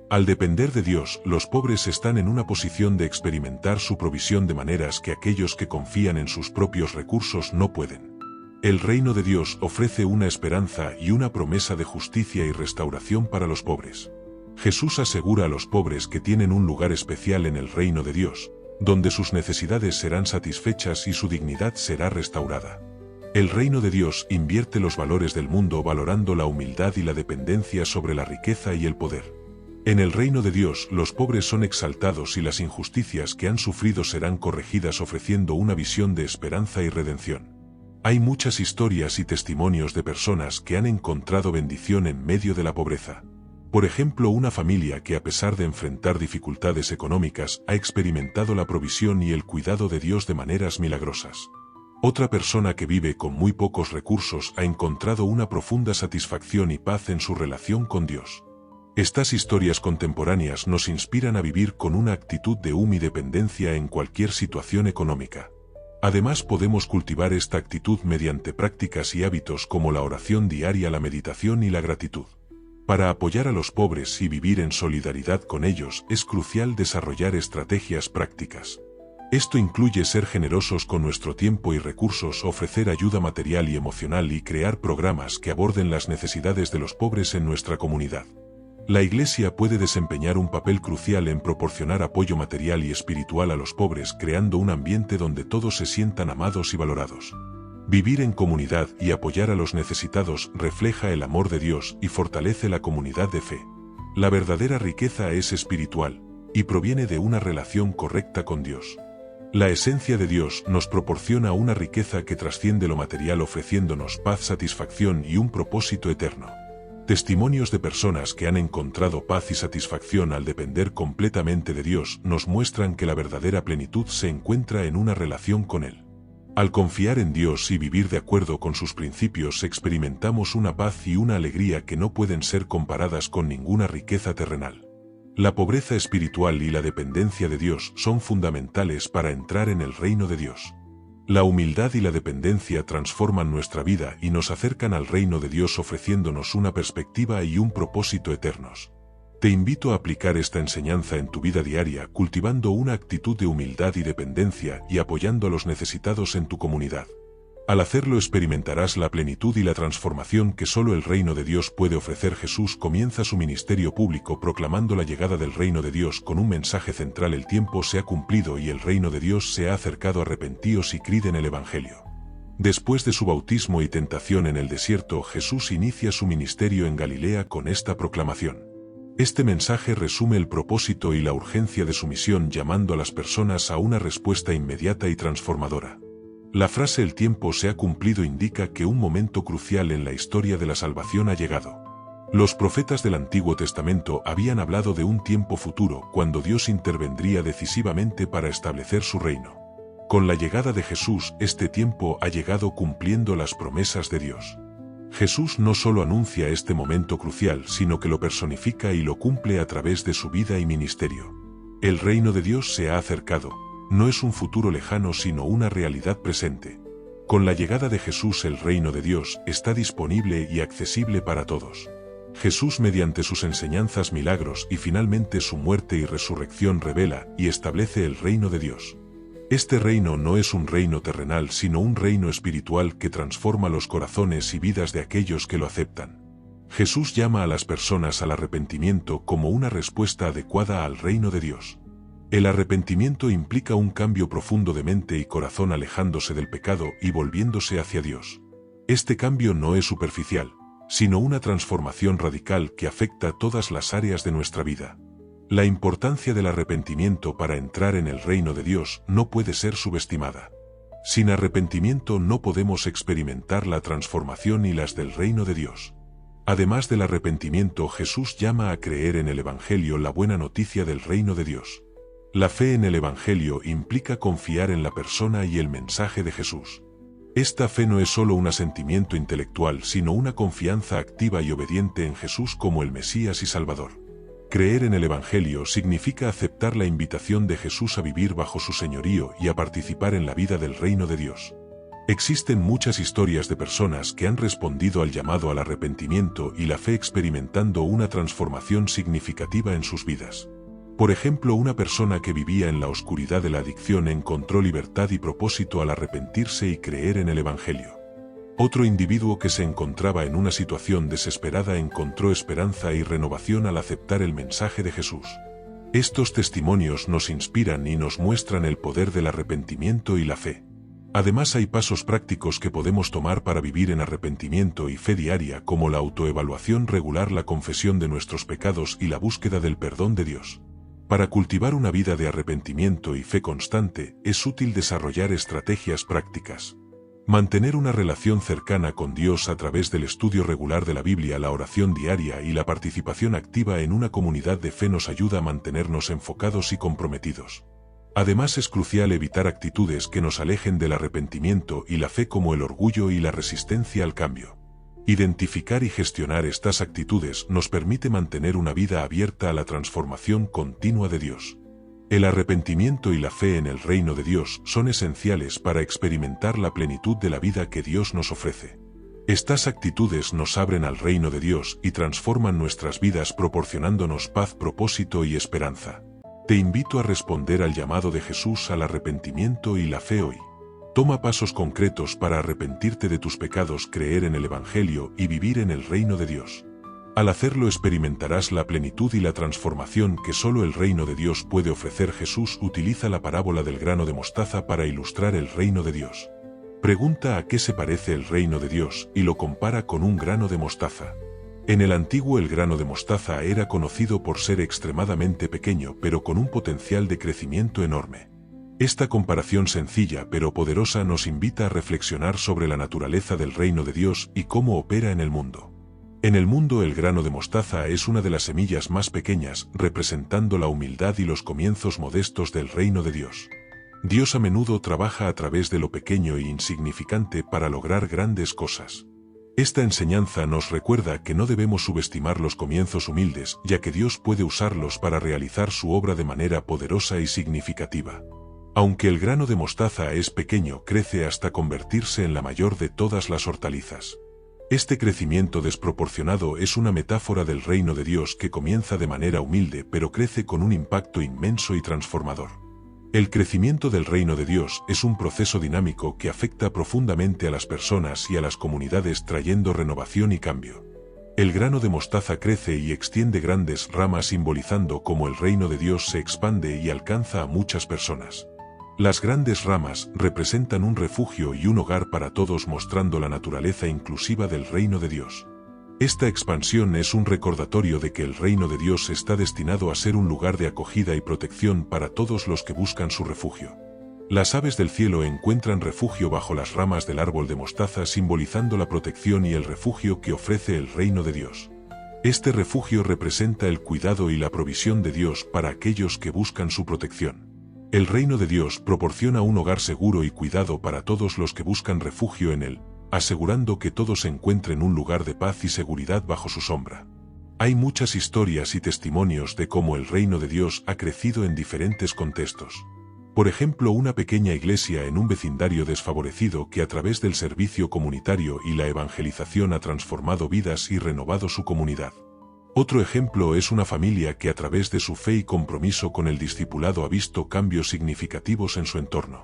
Al depender de Dios, los pobres están en una posición de experimentar su provisión de maneras que aquellos que confían en sus propios recursos no pueden. El reino de Dios ofrece una esperanza y una promesa de justicia y restauración para los pobres. Jesús asegura a los pobres que tienen un lugar especial en el reino de Dios, donde sus necesidades serán satisfechas y su dignidad será restaurada. El reino de Dios invierte los valores del mundo, valorando la humildad y la dependencia sobre la riqueza y el poder. En el reino de Dios, los pobres son exaltados y las injusticias que han sufrido serán corregidas, ofreciendo una visión de esperanza y redención. Hay muchas historias y testimonios de personas que han encontrado bendición en medio de la pobreza. Por ejemplo, una familia que, a pesar de enfrentar dificultades económicas, ha experimentado la provisión y el cuidado de Dios de maneras milagrosas. Otra persona que vive con muy pocos recursos ha encontrado una profunda satisfacción y paz en su relación con Dios. Estas historias contemporáneas nos inspiran a vivir con una actitud de humildad y dependencia en cualquier situación económica. Además, podemos cultivar esta actitud mediante prácticas y hábitos como la oración diaria, la meditación y la gratitud. Para apoyar a los pobres y vivir en solidaridad con ellos, es crucial desarrollar estrategias prácticas. Esto incluye ser generosos con nuestro tiempo y recursos, ofrecer ayuda material y emocional y crear programas que aborden las necesidades de los pobres en nuestra comunidad. La Iglesia puede desempeñar un papel crucial en proporcionar apoyo material y espiritual a los pobres, creando un ambiente donde todos se sientan amados y valorados. Vivir en comunidad y apoyar a los necesitados refleja el amor de Dios y fortalece la comunidad de fe. La verdadera riqueza es espiritual y proviene de una relación correcta con Dios. La esencia de Dios nos proporciona una riqueza que trasciende lo material, ofreciéndonos paz, satisfacción y un propósito eterno. Testimonios de personas que han encontrado paz y satisfacción al depender completamente de Dios nos muestran que la verdadera plenitud se encuentra en una relación con Él. Al confiar en Dios y vivir de acuerdo con sus principios, experimentamos una paz y una alegría que no pueden ser comparadas con ninguna riqueza terrenal. La pobreza espiritual y la dependencia de Dios son fundamentales para entrar en el reino de Dios. La humildad y la dependencia transforman nuestra vida y nos acercan al reino de Dios, ofreciéndonos una perspectiva y un propósito eternos. Te invito a aplicar esta enseñanza en tu vida diaria, cultivando una actitud de humildad y dependencia y apoyando a los necesitados en tu comunidad. Al hacerlo, experimentarás la plenitud y la transformación que solo el reino de Dios puede ofrecer. Jesús comienza su ministerio público proclamando la llegada del reino de Dios con un mensaje central: el tiempo se ha cumplido y el reino de Dios se ha acercado, arrepentíos y creed en el Evangelio. Después de su bautismo y tentación en el desierto, Jesús inicia su ministerio en Galilea con esta proclamación. Este mensaje resume el propósito y la urgencia de su misión, llamando a las personas a una respuesta inmediata y transformadora. La frase "el tiempo se ha cumplido" indica que un momento crucial en la historia de la salvación ha llegado. Los profetas del Antiguo Testamento habían hablado de un tiempo futuro, cuando Dios intervendría decisivamente para establecer su reino. Con la llegada de Jesús, este tiempo ha llegado, cumpliendo las promesas de Dios. Jesús no solo anuncia este momento crucial, sino que lo personifica y lo cumple a través de su vida y ministerio. El reino de Dios se ha acercado. No es un futuro lejano, sino una realidad presente. Con la llegada de Jesús, el reino de Dios está disponible y accesible para todos. Jesús, mediante sus enseñanzas, milagros y finalmente su muerte y resurrección, revela y establece el reino de Dios. Este reino no es un reino terrenal, sino un reino espiritual que transforma los corazones y vidas de aquellos que lo aceptan. Jesús llama a las personas al arrepentimiento como una respuesta adecuada al reino de Dios. El arrepentimiento implica un cambio profundo de mente y corazón, alejándose del pecado y volviéndose hacia Dios. Este cambio no es superficial, sino una transformación radical que afecta todas las áreas de nuestra vida. La importancia del arrepentimiento para entrar en el reino de Dios no puede ser subestimada. Sin arrepentimiento no podemos experimentar la transformación y las del reino de Dios. Además del arrepentimiento, Jesús llama a creer en el Evangelio, la buena noticia del reino de Dios. La fe en el Evangelio implica confiar en la persona y el mensaje de Jesús. Esta fe no es solo un asentimiento intelectual, sino una confianza activa y obediente en Jesús como el Mesías y Salvador. Creer en el Evangelio significa aceptar la invitación de Jesús a vivir bajo su señorío y a participar en la vida del reino de Dios. Existen muchas historias de personas que han respondido al llamado al arrepentimiento y la fe, experimentando una transformación significativa en sus vidas. Por ejemplo, una persona que vivía en la oscuridad de la adicción encontró libertad y propósito al arrepentirse y creer en el Evangelio. Otro individuo que se encontraba en una situación desesperada encontró esperanza y renovación al aceptar el mensaje de Jesús. Estos testimonios nos inspiran y nos muestran el poder del arrepentimiento y la fe. Además, hay pasos prácticos que podemos tomar para vivir en arrepentimiento y fe diaria, como la autoevaluación regular, la confesión de nuestros pecados y la búsqueda del perdón de Dios. Para cultivar una vida de arrepentimiento y fe constante, es útil desarrollar estrategias prácticas. Mantener una relación cercana con Dios a través del estudio regular de la Biblia, la oración diaria y la participación activa en una comunidad de fe nos ayuda a mantenernos enfocados y comprometidos. Además, es crucial evitar actitudes que nos alejen del arrepentimiento y la fe, como el orgullo y la resistencia al cambio. Identificar y gestionar estas actitudes nos permite mantener una vida abierta a la transformación continua de Dios. El arrepentimiento y la fe en el reino de Dios son esenciales para experimentar la plenitud de la vida que Dios nos ofrece. Estas actitudes nos abren al reino de Dios y transforman nuestras vidas proporcionándonos paz, propósito y esperanza. Te invito a responder al llamado de Jesús al arrepentimiento y la fe hoy. Toma pasos concretos para arrepentirte de tus pecados, creer en el Evangelio y vivir en el reino de Dios. Al hacerlo experimentarás la plenitud y la transformación que solo el reino de Dios puede ofrecer. Jesús utiliza la parábola del grano de mostaza para ilustrar el reino de Dios. Pregunta a qué se parece el reino de Dios y lo compara con un grano de mostaza. En el antiguo el grano de mostaza era conocido por ser extremadamente pequeño pero con un potencial de crecimiento enorme. Esta comparación sencilla pero poderosa nos invita a reflexionar sobre la naturaleza del reino de Dios y cómo opera en el mundo. En el mundo el grano de mostaza es una de las semillas más pequeñas, representando la humildad y los comienzos modestos del reino de Dios. Dios a menudo trabaja a través de lo pequeño e insignificante para lograr grandes cosas. Esta enseñanza nos recuerda que no debemos subestimar los comienzos humildes, ya que Dios puede usarlos para realizar su obra de manera poderosa y significativa. Aunque el grano de mostaza es pequeño, crece hasta convertirse en la mayor de todas las hortalizas. Este crecimiento desproporcionado es una metáfora del reino de Dios que comienza de manera humilde pero crece con un impacto inmenso y transformador. El crecimiento del reino de Dios es un proceso dinámico que afecta profundamente a las personas y a las comunidades, trayendo renovación y cambio. El grano de mostaza crece y extiende grandes ramas, simbolizando cómo el reino de Dios se expande y alcanza a muchas personas. Las grandes ramas representan un refugio y un hogar para todos, mostrando la naturaleza inclusiva del reino de Dios. Esta expansión es un recordatorio de que el reino de Dios está destinado a ser un lugar de acogida y protección para todos los que buscan su refugio. Las aves del cielo encuentran refugio bajo las ramas del árbol de mostaza, simbolizando la protección y el refugio que ofrece el reino de Dios. Este refugio representa el cuidado y la provisión de Dios para aquellos que buscan su protección. El reino de Dios proporciona un hogar seguro y cuidado para todos los que buscan refugio en él, asegurando que todos encuentren un lugar de paz y seguridad bajo su sombra. Hay muchas historias y testimonios de cómo el reino de Dios ha crecido en diferentes contextos. Por ejemplo, una pequeña iglesia en un vecindario desfavorecido que a través del servicio comunitario y la evangelización ha transformado vidas y renovado su comunidad. Otro ejemplo es una familia que a través de su fe y compromiso con el discipulado ha visto cambios significativos en su entorno.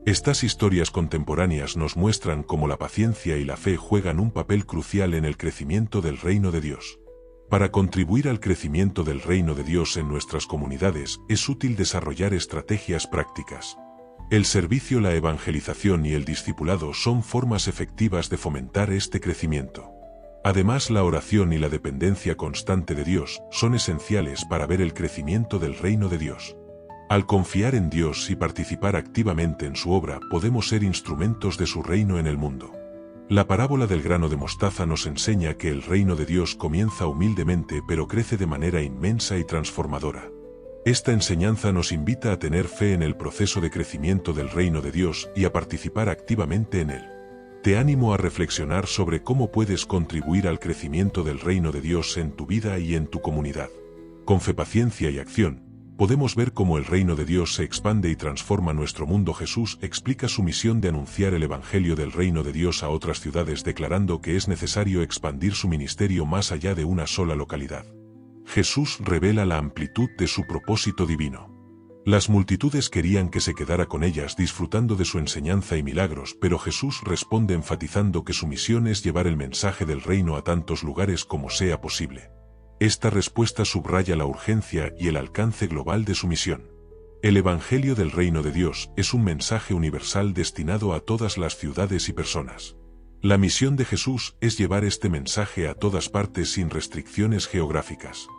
Estas historias contemporáneas nos muestran cómo la paciencia y la fe juegan un papel crucial en el crecimiento del reino de Dios. Para contribuir al crecimiento del reino de Dios en nuestras comunidades, es útil desarrollar estrategias prácticas. El servicio, la evangelización y el discipulado son formas efectivas de fomentar este crecimiento. Además, la oración y la dependencia constante de Dios son esenciales para ver el crecimiento del reino de Dios. Al confiar en Dios y participar activamente en su obra, podemos ser instrumentos de su reino en el mundo. La parábola del grano de mostaza nos enseña que el reino de Dios comienza humildemente pero crece de manera inmensa y transformadora. Esta enseñanza nos invita a tener fe en el proceso de crecimiento del reino de Dios y a participar activamente en él. Te animo a reflexionar sobre cómo puedes contribuir al crecimiento del reino de Dios en tu vida y en tu comunidad. Con fe, paciencia y acción, podemos ver cómo el reino de Dios se expande y transforma nuestro mundo. Jesús explica su misión de anunciar el evangelio del reino de Dios a otras ciudades, declarando que es necesario expandir su ministerio más allá de una sola localidad. Jesús revela la amplitud de su propósito divino. Las multitudes querían que se quedara con ellas disfrutando de su enseñanza y milagros, pero Jesús responde enfatizando que su misión es llevar el mensaje del reino a tantos lugares como sea posible. Esta respuesta subraya la urgencia y el alcance global de su misión. El Evangelio del Reino de Dios es un mensaje universal destinado a todas las ciudades y personas. La misión de Jesús es llevar este mensaje a todas partes sin restricciones geográficas.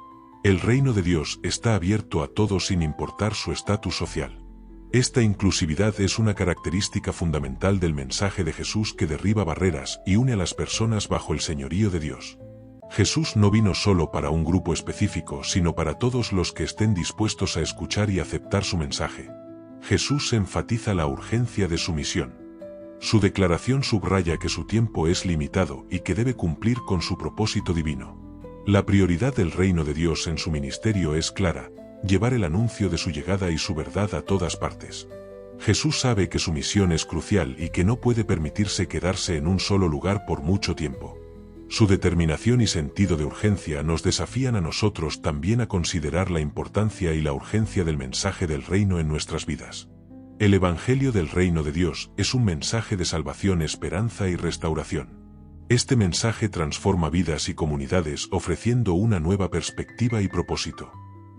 El reino de Dios está abierto a todos sin importar su estatus social. Esta inclusividad es una característica fundamental del mensaje de Jesús que derriba barreras y une a las personas bajo el señorío de Dios. Jesús no vino solo para un grupo específico, sino para todos los que estén dispuestos a escuchar y aceptar su mensaje. Jesús enfatiza la urgencia de su misión. Su declaración subraya que su tiempo es limitado y que debe cumplir con su propósito divino. La prioridad del reino de Dios en su ministerio es clara: llevar el anuncio de su llegada y su verdad a todas partes. Jesús sabe que su misión es crucial y que no puede permitirse quedarse en un solo lugar por mucho tiempo. Su determinación y sentido de urgencia nos desafían a nosotros también a considerar la importancia y la urgencia del mensaje del reino en nuestras vidas. El Evangelio del Reino de Dios es un mensaje de salvación, esperanza y restauración. Este mensaje transforma vidas y comunidades ofreciendo una nueva perspectiva y propósito.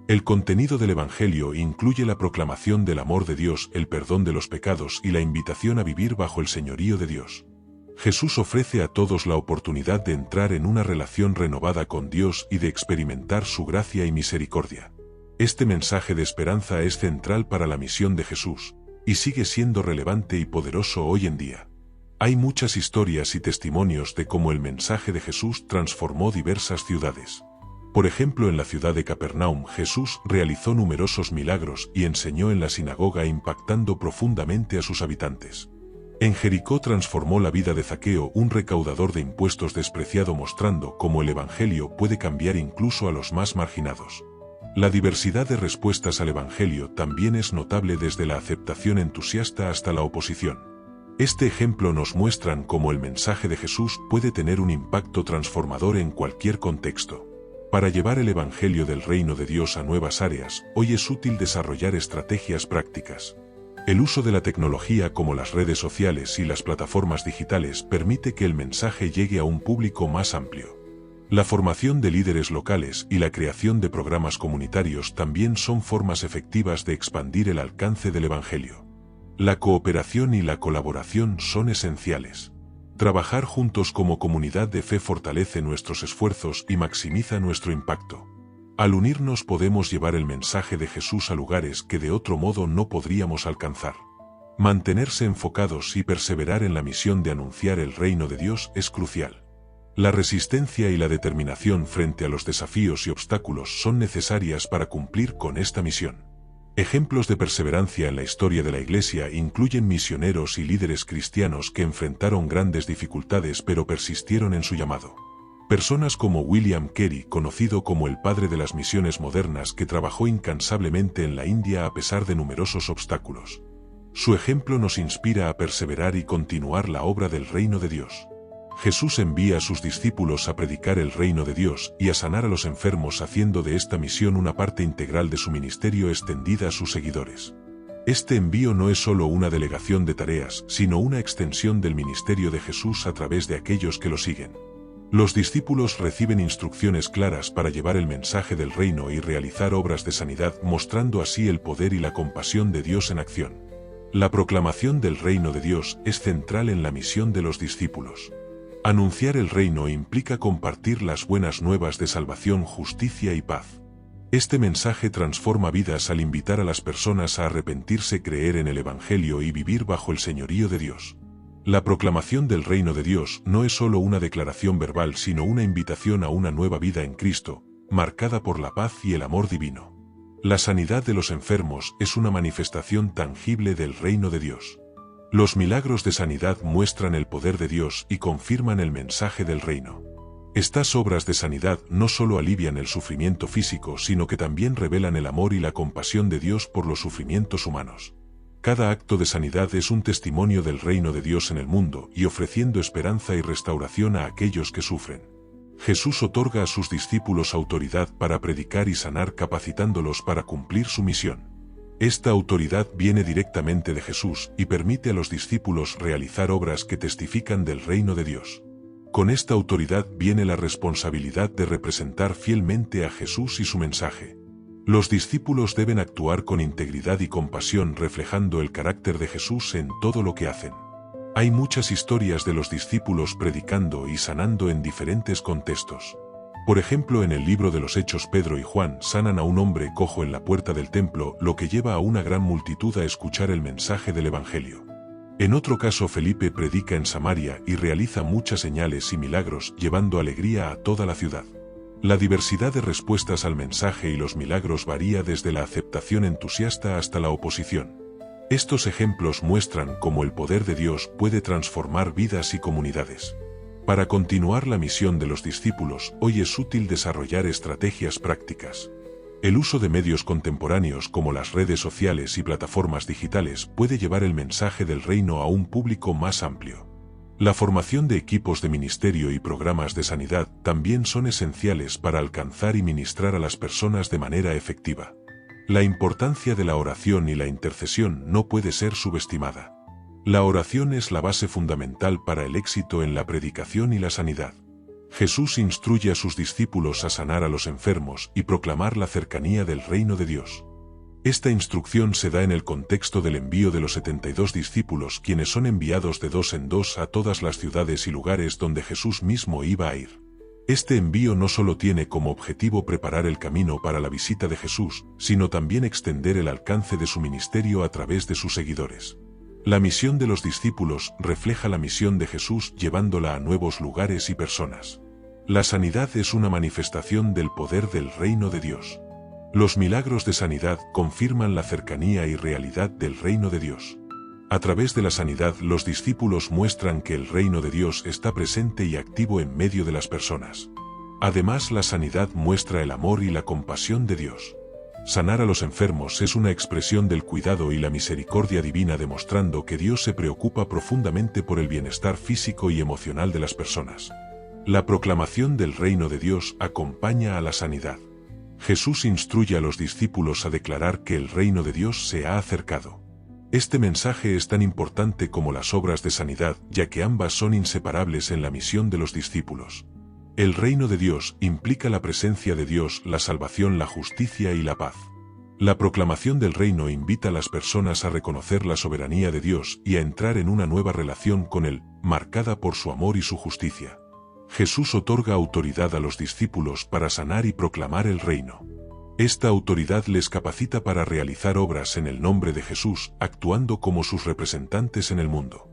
El contenido del Evangelio incluye la proclamación del amor de Dios, el perdón de los pecados y la invitación a vivir bajo el señorío de Dios. Jesús ofrece a todos la oportunidad de entrar en una relación renovada con Dios y de experimentar su gracia y misericordia. Este mensaje de esperanza es central para la misión de Jesús, y sigue siendo relevante y poderoso hoy en día. Hay muchas historias y testimonios de cómo el mensaje de Jesús transformó diversas ciudades. Por ejemplo, en la ciudad de Capernaum, Jesús realizó numerosos milagros y enseñó en la sinagoga impactando profundamente a sus habitantes. En Jericó transformó la vida de Zaqueo, un recaudador de impuestos despreciado, mostrando cómo el Evangelio puede cambiar incluso a los más marginados. La diversidad de respuestas al Evangelio también es notable, desde la aceptación entusiasta hasta la oposición. Este ejemplo nos muestra cómo el mensaje de Jesús puede tener un impacto transformador en cualquier contexto. Para llevar el Evangelio del Reino de Dios a nuevas áreas, hoy es útil desarrollar estrategias prácticas. El uso de la tecnología como las redes sociales y las plataformas digitales permite que el mensaje llegue a un público más amplio. La formación de líderes locales y la creación de programas comunitarios también son formas efectivas de expandir el alcance del Evangelio. La cooperación y la colaboración son esenciales. Trabajar juntos como comunidad de fe fortalece nuestros esfuerzos y maximiza nuestro impacto. Al unirnos podemos llevar el mensaje de Jesús a lugares que de otro modo no podríamos alcanzar. Mantenerse enfocados y perseverar en la misión de anunciar el reino de Dios es crucial. La resistencia y la determinación frente a los desafíos y obstáculos son necesarias para cumplir con esta misión. Ejemplos de perseverancia en la historia de la Iglesia incluyen misioneros y líderes cristianos que enfrentaron grandes dificultades pero persistieron en su llamado. Personas como William Carey, conocido como el padre de las misiones modernas, que trabajó incansablemente en la India a pesar de numerosos obstáculos. Su ejemplo nos inspira a perseverar y continuar la obra del reino de Dios. Jesús envía a sus discípulos a predicar el reino de Dios y a sanar a los enfermos, haciendo de esta misión una parte integral de su ministerio extendida a sus seguidores. Este envío no es solo una delegación de tareas, sino una extensión del ministerio de Jesús a través de aquellos que lo siguen. Los discípulos reciben instrucciones claras para llevar el mensaje del reino y realizar obras de sanidad, mostrando así el poder y la compasión de Dios en acción. La proclamación del reino de Dios es central en la misión de los discípulos. Anunciar el reino implica compartir las buenas nuevas de salvación, justicia y paz. Este mensaje transforma vidas al invitar a las personas a arrepentirse, creer en el Evangelio y vivir bajo el señorío de Dios. La proclamación del reino de Dios no es solo una declaración verbal, sino una invitación a una nueva vida en Cristo, marcada por la paz y el amor divino. La sanidad de los enfermos es una manifestación tangible del reino de Dios. Los milagros de sanidad muestran el poder de Dios y confirman el mensaje del reino. Estas obras de sanidad no solo alivian el sufrimiento físico, sino que también revelan el amor y la compasión de Dios por los sufrimientos humanos. Cada acto de sanidad es un testimonio del reino de Dios en el mundo y ofreciendo esperanza y restauración a aquellos que sufren. Jesús otorga a sus discípulos autoridad para predicar y sanar, capacitándolos para cumplir su misión. Esta autoridad viene directamente de Jesús y permite a los discípulos realizar obras que testifican del reino de Dios. Con esta autoridad viene la responsabilidad de representar fielmente a Jesús y su mensaje. Los discípulos deben actuar con integridad y compasión, reflejando el carácter de Jesús en todo lo que hacen. Hay muchas historias de los discípulos predicando y sanando en diferentes contextos. Por ejemplo, en el libro de los Hechos, Pedro y Juan sanan a un hombre cojo en la puerta del templo, lo que lleva a una gran multitud a escuchar el mensaje del Evangelio. En otro caso, Felipe predica en Samaria y realiza muchas señales y milagros, llevando alegría a toda la ciudad. La diversidad de respuestas al mensaje y los milagros varía desde la aceptación entusiasta hasta la oposición. Estos ejemplos muestran cómo el poder de Dios puede transformar vidas y comunidades. Para continuar la misión de los discípulos, hoy es útil desarrollar estrategias prácticas. El uso de medios contemporáneos como las redes sociales y plataformas digitales puede llevar el mensaje del reino a un público más amplio. La formación de equipos de ministerio y programas de sanidad también son esenciales para alcanzar y ministrar a las personas de manera efectiva. La importancia de la oración y la intercesión no puede ser subestimada. La oración es la base fundamental para el éxito en la predicación y la sanidad. Jesús instruye a sus discípulos a sanar a los enfermos y proclamar la cercanía del reino de Dios. Esta instrucción se da en el contexto del envío de los 72 discípulos, quienes son enviados de 2 en 2 a todas las ciudades y lugares donde Jesús mismo iba a ir. Este envío no solo tiene como objetivo preparar el camino para la visita de Jesús, sino también extender el alcance de su ministerio a través de sus seguidores. La misión de los discípulos refleja la misión de Jesús, llevándola a nuevos lugares y personas. La sanidad es una manifestación del poder del reino de Dios. Los milagros de sanidad confirman la cercanía y realidad del reino de Dios. A través de la sanidad, los discípulos muestran que el reino de Dios está presente y activo en medio de las personas. Además, la sanidad muestra el amor y la compasión de Dios. Sanar a los enfermos es una expresión del cuidado y la misericordia divina, demostrando que Dios se preocupa profundamente por el bienestar físico y emocional de las personas. La proclamación del reino de Dios acompaña a la sanidad. Jesús instruye a los discípulos a declarar que el reino de Dios se ha acercado. Este mensaje es tan importante como las obras de sanidad, ya que ambas son inseparables en la misión de los discípulos. El reino de Dios implica la presencia de Dios, la salvación, la justicia y la paz. La proclamación del reino invita a las personas a reconocer la soberanía de Dios y a entrar en una nueva relación con Él, marcada por su amor y su justicia. Jesús otorga autoridad a los discípulos para sanar y proclamar el reino. Esta autoridad les capacita para realizar obras en el nombre de Jesús, actuando como sus representantes en el mundo.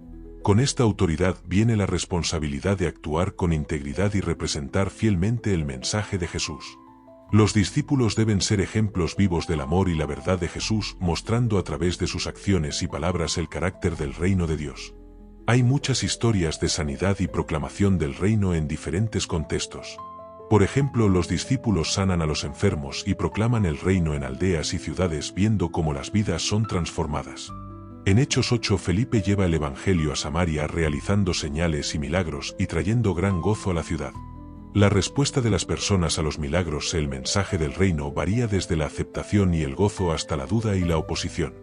Con esta autoridad viene la responsabilidad de actuar con integridad y representar fielmente el mensaje de Jesús. Los discípulos deben ser ejemplos vivos del amor y la verdad de Jesús, mostrando a través de sus acciones y palabras el carácter del reino de Dios. Hay muchas historias de sanidad y proclamación del reino en diferentes contextos. Por ejemplo, los discípulos sanan a los enfermos y proclaman el reino en aldeas y ciudades, viendo cómo las vidas son transformadas. En Hechos 8, Felipe lleva el evangelio a Samaria, realizando señales y milagros y trayendo gran gozo a la ciudad. La respuesta de las personas a los milagros, el mensaje del reino, varía desde la aceptación y el gozo hasta la duda y la oposición.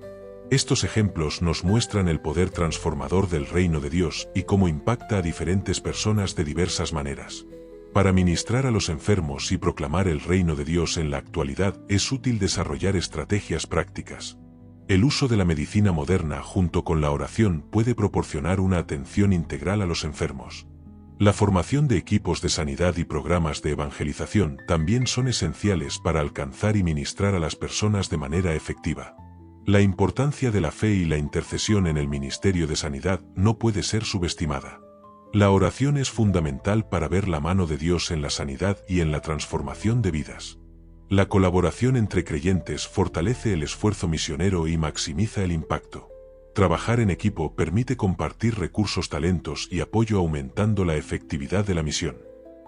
Estos ejemplos nos muestran el poder transformador del reino de Dios y cómo impacta a diferentes personas de diversas maneras. Para ministrar a los enfermos y proclamar el reino de Dios en la actualidad, es útil desarrollar estrategias prácticas. El uso de la medicina moderna junto con la oración puede proporcionar una atención integral a los enfermos. La formación de equipos de sanidad y programas de evangelización también son esenciales para alcanzar y ministrar a las personas de manera efectiva. La importancia de la fe y la intercesión en el ministerio de sanidad no puede ser subestimada. La oración es fundamental para ver la mano de Dios en la sanidad y en la transformación de vidas. La colaboración entre creyentes fortalece el esfuerzo misionero y maximiza el impacto. Trabajar en equipo permite compartir recursos, talentos y apoyo, aumentando la efectividad de la misión.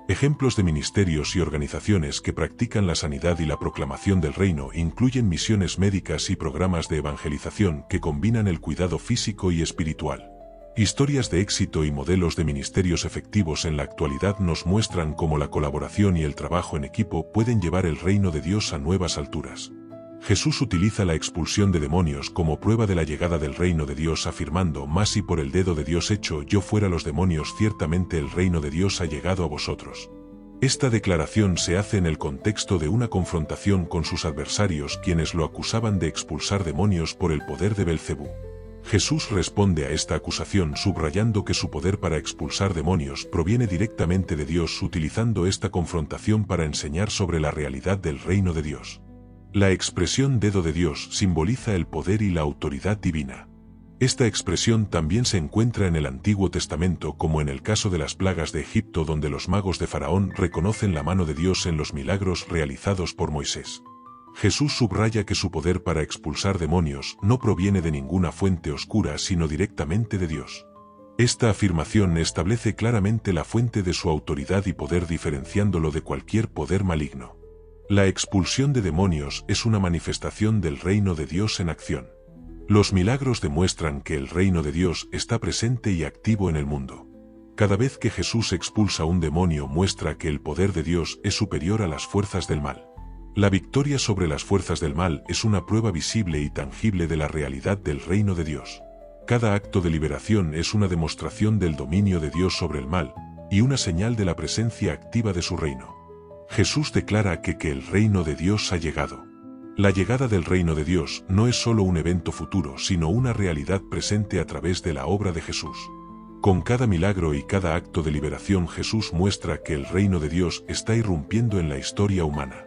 Ejemplos de ministerios y organizaciones que practican la sanidad y la proclamación del reino incluyen misiones médicas y programas de evangelización que combinan el cuidado físico y espiritual. Historias de éxito y modelos de ministerios efectivos en la actualidad nos muestran cómo la colaboración y el trabajo en equipo pueden llevar el reino de Dios a nuevas alturas. Jesús utiliza la expulsión de demonios como prueba de la llegada del reino de Dios, afirmando: «Mas si por el dedo de Dios hecho yo fuera los demonios, ciertamente el reino de Dios ha llegado a vosotros». Esta declaración se hace en el contexto de una confrontación con sus adversarios, quienes lo acusaban de expulsar demonios por el poder de Belcebú. Jesús responde a esta acusación subrayando que su poder para expulsar demonios proviene directamente de Dios, utilizando esta confrontación para enseñar sobre la realidad del reino de Dios. La expresión dedo de Dios simboliza el poder y la autoridad divina. Esta expresión también se encuentra en el Antiguo Testamento, como en el caso de las plagas de Egipto, donde los magos de Faraón reconocen la mano de Dios en los milagros realizados por Moisés. Jesús subraya que su poder para expulsar demonios no proviene de ninguna fuente oscura, sino directamente de Dios. Esta afirmación establece claramente la fuente de su autoridad y poder, diferenciándolo de cualquier poder maligno. La expulsión de demonios es una manifestación del reino de Dios en acción. Los milagros demuestran que el reino de Dios está presente y activo en el mundo. Cada vez que Jesús expulsa un demonio muestra que el poder de Dios es superior a las fuerzas del mal. La victoria sobre las fuerzas del mal es una prueba visible y tangible de la realidad del reino de Dios. Cada acto de liberación es una demostración del dominio de Dios sobre el mal, y una señal de la presencia activa de su reino. Jesús declara que el reino de Dios ha llegado. La llegada del reino de Dios no es solo un evento futuro, sino una realidad presente a través de la obra de Jesús. Con cada milagro y cada acto de liberación Jesús muestra que el reino de Dios está irrumpiendo en la historia humana.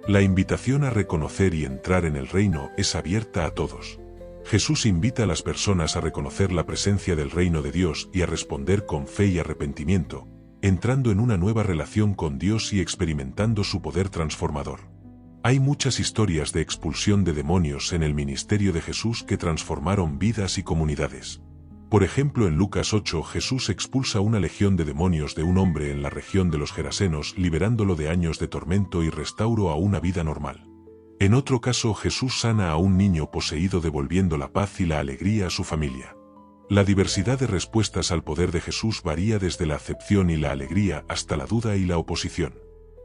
La invitación a reconocer y entrar en el reino es abierta a todos. Jesús invita a las personas a reconocer la presencia del reino de Dios y a responder con fe y arrepentimiento, entrando en una nueva relación con Dios y experimentando su poder transformador. Hay muchas historias de expulsión de demonios en el ministerio de Jesús que transformaron vidas y comunidades. Por ejemplo, en Lucas 8 Jesús expulsa una legión de demonios de un hombre en la región de los Gerasenos, liberándolo de años de tormento y restauro a una vida normal. En otro caso Jesús sana a un niño poseído devolviendo la paz y la alegría a su familia. La diversidad de respuestas al poder de Jesús varía desde la acepción y la alegría hasta la duda y la oposición.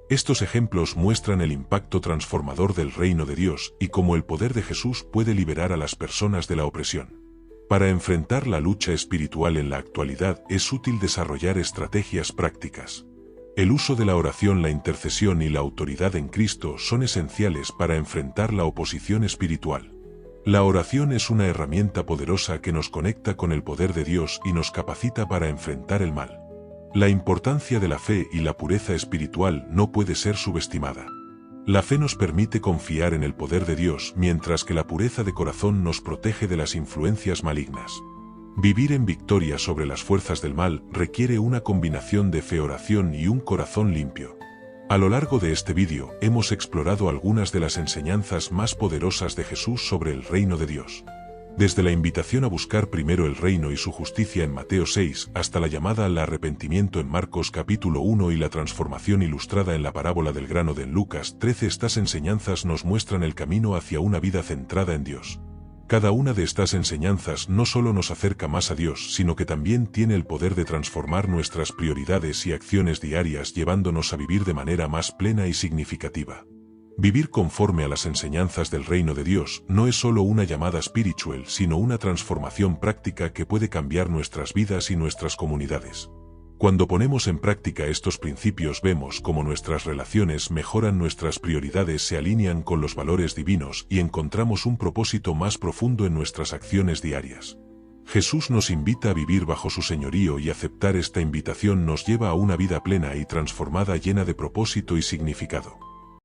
Estos ejemplos muestran el impacto transformador del reino de Dios y cómo el poder de Jesús puede liberar a las personas de la opresión. Para enfrentar la lucha espiritual en la actualidad es útil desarrollar estrategias prácticas. El uso de la oración, la intercesión y la autoridad en Cristo son esenciales para enfrentar la oposición espiritual. La oración es una herramienta poderosa que nos conecta con el poder de Dios y nos capacita para enfrentar el mal. La importancia de la fe y la pureza espiritual no puede ser subestimada. La fe nos permite confiar en el poder de Dios, mientras que la pureza de corazón nos protege de las influencias malignas. Vivir en victoria sobre las fuerzas del mal requiere una combinación de fe, oración y un corazón limpio. A lo largo de este vídeo hemos explorado algunas de las enseñanzas más poderosas de Jesús sobre el reino de Dios. Desde la invitación a buscar primero el reino y su justicia en Mateo 6 hasta la llamada al arrepentimiento en Marcos capítulo 1 y la transformación ilustrada en la parábola del grano de Lucas 13, estas enseñanzas nos muestran el camino hacia una vida centrada en Dios. Cada una de estas enseñanzas no solo nos acerca más a Dios, sino que también tiene el poder de transformar nuestras prioridades y acciones diarias, llevándonos a vivir de manera más plena y significativa. Vivir conforme a las enseñanzas del reino de Dios no es solo una llamada espiritual, sino una transformación práctica que puede cambiar nuestras vidas y nuestras comunidades. Cuando ponemos en práctica estos principios vemos cómo nuestras relaciones mejoran, nuestras prioridades se alinean con los valores divinos y encontramos un propósito más profundo en nuestras acciones diarias. Jesús nos invita a vivir bajo su señorío y aceptar esta invitación nos lleva a una vida plena y transformada, llena de propósito y significado.